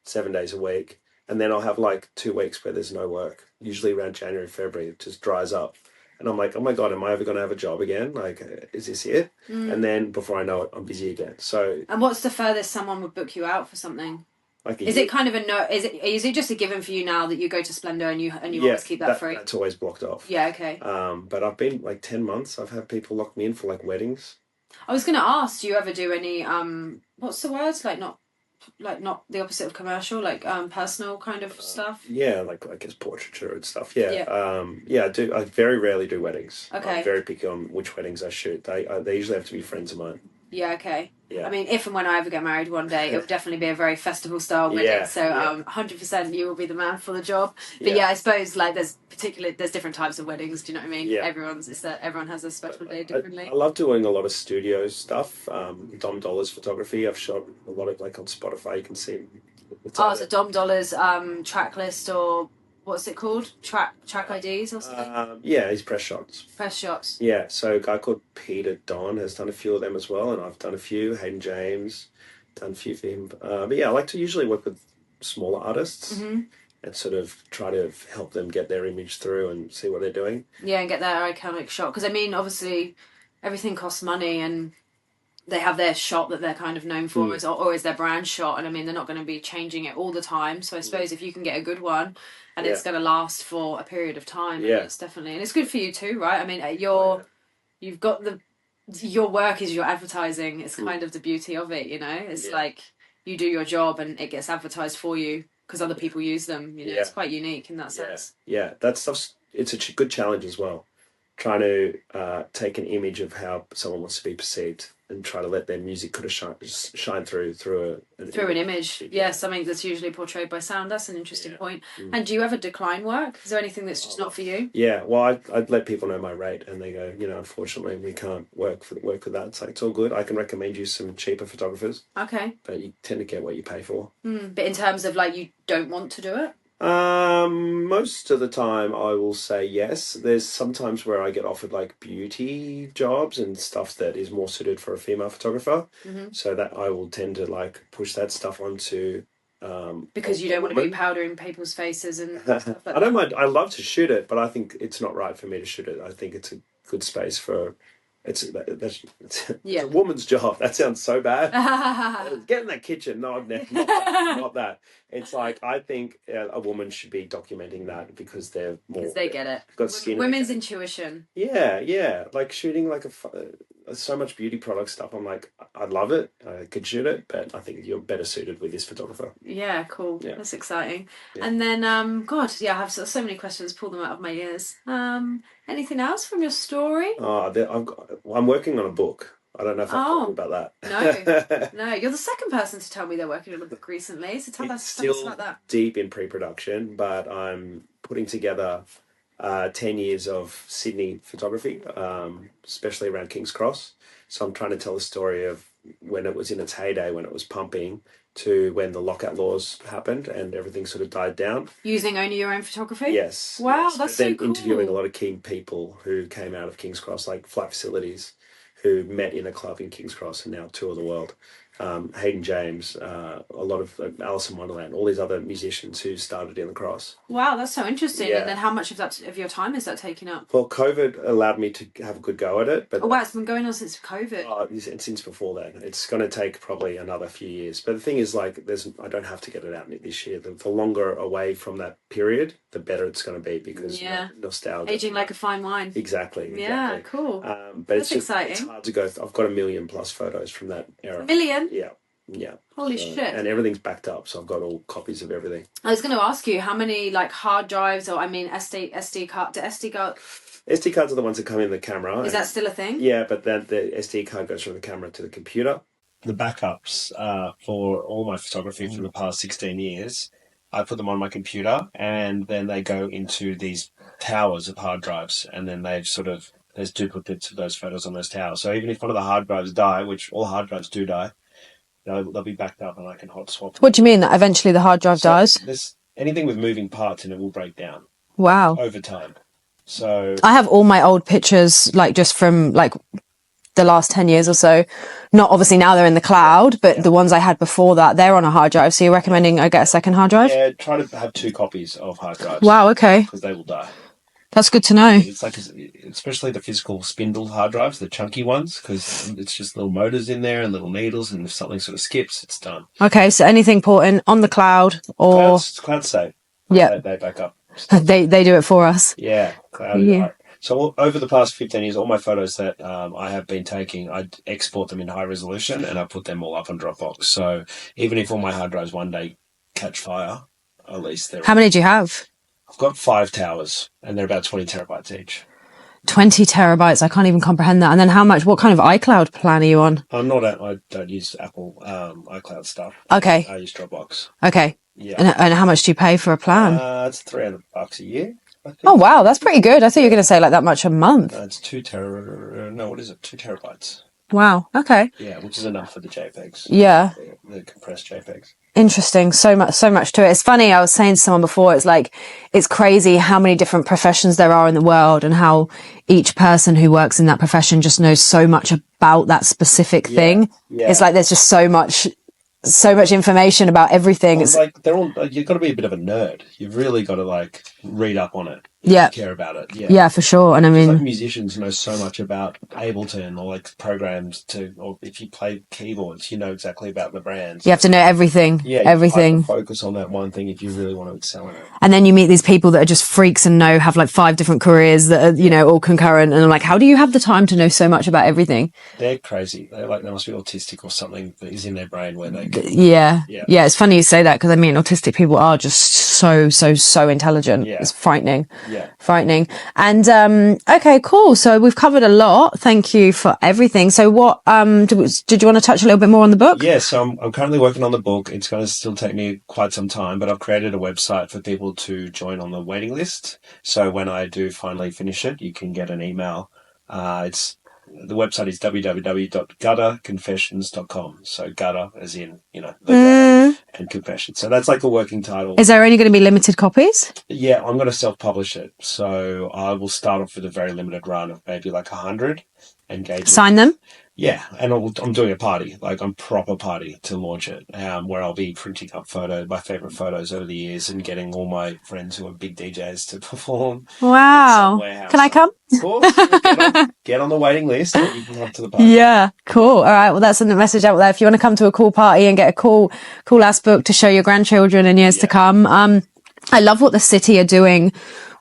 7 days a week. And then I'll have like 2 weeks where there's no work. Usually around January, February, it just dries up. And I'm like, oh my God, am I ever going to have a job again? Like, is this it? And then before I know it, I'm busy again. So. And what's the furthest someone would book you out for something? Like is it kind of a no? Is it just a given for you now that you go to Splendor and you always keep that free? That's always blocked off. Yeah, okay. But I've been like 10 months. I've had people lock me in for like weddings. I was going to ask, do you ever do any what's the word? Like not the opposite of commercial, like personal kind of stuff? Yeah, like I guess portraiture and stuff. Yeah. I do. I very rarely do weddings. Okay. I'm very picky on which weddings I shoot. They usually have to be friends of mine. Yeah, okay. Yeah. I mean, if and when I ever get married one day, it will definitely be a very festival style wedding. Yeah, so 100% you will be the man for the job. But I suppose like there's different types of weddings, do you know what I mean? Yeah. Everyone has a special day differently. I love doing a lot of studio stuff. Dom Dollars photography. I've shot a lot of like on Spotify, you can see. So Dom Dollars track list, or what's it called? Track IDs or something? Yeah, he's press shots. Press shots. Yeah, so a guy called Peter Don has done a few of them as well, and I've done a few. Hayden James, done a few for him. But yeah, I like to usually work with smaller artists and sort of try to help them get their image through and see what they're doing. Yeah, and get their iconic shot. Because, I mean, obviously, everything costs money and they have their shot that they're kind of known for or is their brand shot. And, I mean, they're not going to be changing it all the time. So I suppose if you can get a good one and it's going to last for a period of time, it's definitely... And it's good for you too, right? I mean, you've got your work is your advertising. It's kind of the beauty of it, you know? It's like you do your job and it gets advertised for you because other people use them. You know, it's quite unique in that sense. Yeah, that stuff's... It's a good challenge as well. Trying to take an image of how someone wants to be perceived and try to let their music kind of shine through an image. Yeah, something that's usually portrayed by sound. That's an interesting point. And do you ever decline work? Is there anything that's just not for you? Yeah, well, I'd let people know my rate and they go, you know, unfortunately we can't work with that. It's like, it's all good. I can recommend you some cheaper photographers. Okay. But you tend to get what you pay for. But in terms of like, you don't want to do it? Most of the time I will say yes. There's sometimes where I get offered like beauty jobs and stuff that is more suited for a female photographer. So that I will tend to like push that stuff onto because you don't want to be powdering people's faces and stuff like that. I don't mind. I love to shoot it, but I think it's not right for me to shoot it. I think it's a good space for it's a woman's job. That sounds so bad. Get in that kitchen. No, not that. It's like I think a woman should be documenting that because they're more. Because they get it. Got skin. Women's intuition. Yeah. Like shooting like so much beauty product stuff. I'm like, I love it. I could shoot it, but I think you're better suited with this photographer. Yeah, cool. Yeah. That's exciting. Yeah. And then, I have so many questions. Pull them out of my ears. Anything else from your story? I'm working on a book. I don't know if I've told you about that. No. You're the second person to tell me they're working on a book recently. So tell us about that. Deep in pre-production, but I'm putting together 10 years of Sydney photography, especially around King's Cross. So I'm trying to tell the story of when it was in its heyday, when it was pumping, to when the lockout laws happened and everything sort of died down. Using only your own photography? Yes. Wow, that's so cool. Interviewing a lot of key people who came out of King's Cross, like Flight Facilities, who met in a club in King's Cross and now tour the world. Hayden James, a lot of Alice in Wonderland, all these other musicians who started in the Cross. Wow, that's so interesting. Yeah. And then how much of your time is that taking up? Well, COVID allowed me to have a good go at it. But it's been going on since COVID. Since before then. It's going to take probably another few years. But the thing is, like, I don't have to get it out this year. The longer away from that period, the better it's going to be because nostalgia. Aging like a fine wine. Exactly. Yeah, cool. But that's exciting. It's hard to go. I've got 1 million plus photos from that era. 1 million? Yeah. Holy shit. And everything's backed up, so I've got all copies of everything. I was going to ask you, how many like hard drives SD card, SD cards are the ones that come in the camera. Is that still a thing? Yeah, but then the SD card goes from the camera to the computer. The backups for all my photography for the past 16 years, I put them on my computer and then they go into these towers of hard drives and then there's duplicates of those photos on those towers. So even if one of the hard drives die, which all hard drives do die, they'll be backed up and I can hot swap. What do you mean that eventually the hard drive dies? There's anything with moving parts and it will break down. Wow. Over time. So I have all my old pictures, like just from like the last 10 years or so. Not obviously now they're in the cloud, but the ones I had before that, they're on a hard drive. So you're recommending I get a second hard drive? Yeah, try to have 2 copies of hard drives. Wow, okay. Because they will die. That's good to know. It's like, especially the physical spindle hard drives, the chunky ones, because it's just little motors in there and little needles, and if something sort of skips, it's done. Okay, so anything important on the cloud or cloud safe. Yeah, they back up. They do it for us. Yeah, cloud. Yeah. So over the past 15 years, all my photos that I have been taking, I export them in high resolution and I put them all up on Dropbox. So even if all my hard drives one day catch fire, at least they're. How many do you have? I've got 5 towers and they're about 20 terabytes each. 20 terabytes. I can't even comprehend that. And then what kind of iCloud plan are you on? I don't use Apple iCloud stuff. Okay. I use Dropbox. Okay. Yeah. And how much do you pay for a plan? It's $300 a year. Oh, wow. That's pretty good. I thought you were going to say like that much a month. It's 2 terabytes. Wow. Okay. Yeah, which is enough for the JPEGs. Yeah. The compressed JPEGs. Interesting. So much to it. It's funny. I was saying to someone before, it's crazy how many different professions there are in the world and how each person who works in that profession just knows so much about that specific thing. Yeah. It's like there's just so much information about everything. It's like you've got to be a bit of a nerd. You've really got to read up on it. Yeah. Care about it. Yeah, for sure. And I mean, musicians know so much about Ableton or programs or if you play keyboards, you know exactly about the brands. You have to know everything. Yeah. Everything. You have to focus on that one thing if you really want to excel in it. And then you meet these people that are just freaks and have 5 different careers that are, all concurrent. And I'm like, how do you have the time to know so much about everything? They're crazy. They must be autistic or something that is in their brain where they. Yeah. It's funny you say that because I mean, autistic people are just so intelligent. Yeah. It's frightening. Yeah. Frightening. And okay, cool. So we've covered a lot. Thank you for everything. So what did you want to touch a little bit more on the book? Yeah, so I'm currently working on the book. It's going to still take me quite some time, but I've created a website for people to join on the waiting list. So when I do finally finish it, you can get an email. The website is www.gutterconfessions.com. So gutter as in, the gutter. and Confession. So that's like a working title. Is there only going to be limited copies? Yeah, I'm going to self-publish it. So I will start off with a very limited run of maybe like 100 and gauge Sign them? Yeah, and I'm doing a party, like I'm proper party to launch it, where I'll be printing up my favorite photos over the years and getting all my friends who are big DJs to perform. Wow. Can I come? Of course. Get on the waiting list and you can come to the party. Yeah, cool. All right, well, that's the message out there. If you want to come to a cool party and get a cool ass book to show your grandchildren in years to come. I love what the city are doing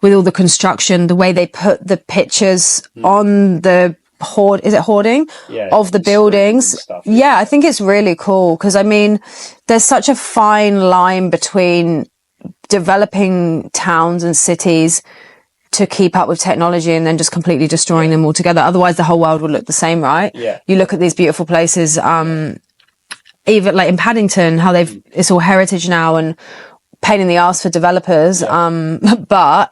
with all the construction, the way they put the pictures on the hoarding of the buildings. Stuff, yeah, I think it's really cool because I mean there's such a fine line between developing towns and cities to keep up with technology and then just completely destroying them altogether. Otherwise the whole world would look the same, right? Yeah. You look at these beautiful places, even like in Paddington, how it's all heritage now and pain in the arse for developers. But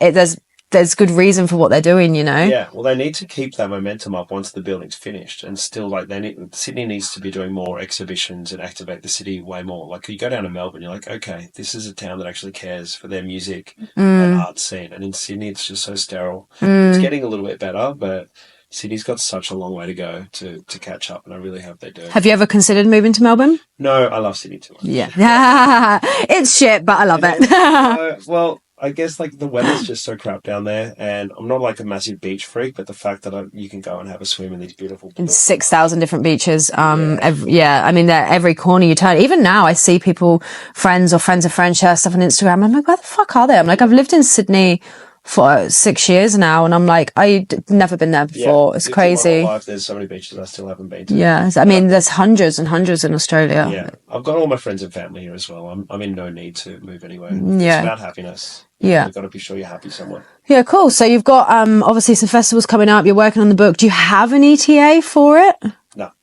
there's good reason for what they're doing, you know? Yeah, well, they need to keep that momentum up once the building's finished, and still, like, Sydney needs to be doing more exhibitions and activate the city way more. Like, you go down to Melbourne, you're like, okay, this is a town that actually cares for their music and art scene, and in Sydney, it's just so sterile. It's getting a little bit better, but Sydney's got such a long way to go to catch up, and I really hope they do. Have you ever considered moving to Melbourne? No, I love Sydney too much. Yeah. It's shit, but I love it. Well, I guess like the weather's just so crap down there, and I'm not like a massive beach freak, but the fact that you can go and have a swim in these beautiful in 6,000 different beaches. I mean, they're every corner you turn. Even now, I see people, friends of friends share stuff on Instagram. I'm like, where the fuck are they? I'm like, I've lived in Sydney for 6 years now, and I'm like, I've never been there before. It's crazy. My whole life, there's so many beaches I still haven't been to. Yeah, I mean, there's hundreds and hundreds in Australia. Yeah, I've got all my friends and family here as well. I'm in no need to move anywhere. It's about happiness. You've got to be sure you're happy somewhere. Yeah, cool. So you've got obviously some festivals coming up. You're working on the book. Do you have an ETA for it?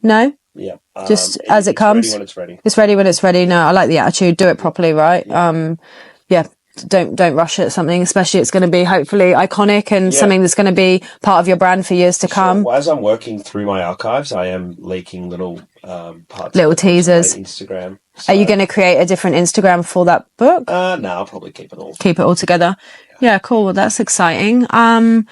No. Yeah. Just as it comes. Ready when it's ready. It's ready when it's ready. No, I like the attitude. Do it properly, right? Don't rush at something, especially it's going to be hopefully iconic and something that's going to be part of your brand for years to come. Well, as I'm working through my archives, I am leaking little parts, little teasers. Instagram. So, are you going to create a different Instagram for that book? No, I'll probably keep it all together. Yeah, cool. Well, that's exciting. Well,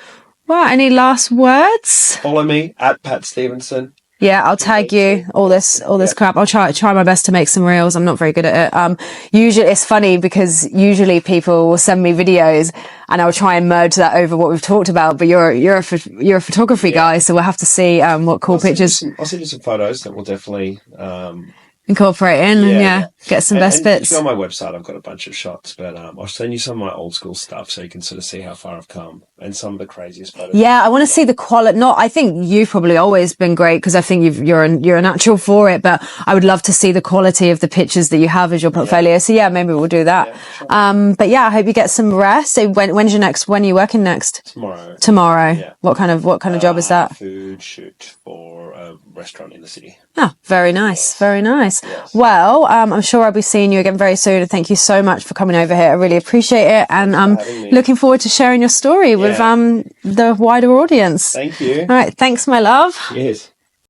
any last words? Follow me at Pat Stevenson. Yeah, I'll tag you all this crap. I'll try my best to make some reels. I'm not very good at it. Usually it's funny because usually people will send me videos and I'll try and merge that over what we've talked about. But you're a photography guy, so we'll have to see what cool pictures. I'll send you some photos that will definitely incorporate in and get some best bits. On my website, I've got a bunch of shots, but I'll send you some of my old school stuff so you can sort of see how far I've come and some of the craziest photos. Yeah, I want to see the quality. I think you've probably always been great because I think you're a natural for it, but I would love to see the quality of the pictures that you have as your portfolio. Yeah. So maybe we'll do that. Yeah, sure. But I hope you get some rest. So when are you working next? Tomorrow. Yeah. What kind of job is that? Food shoot for a restaurant in the city. Oh, very nice. Yes. Very nice. Yes. Well, I'm sure I'll be seeing you again very soon. And thank you so much for coming over here. I really appreciate it. And I'm looking forward to sharing your story with the wider audience. Thank you. All right. Thanks, my love. Yes.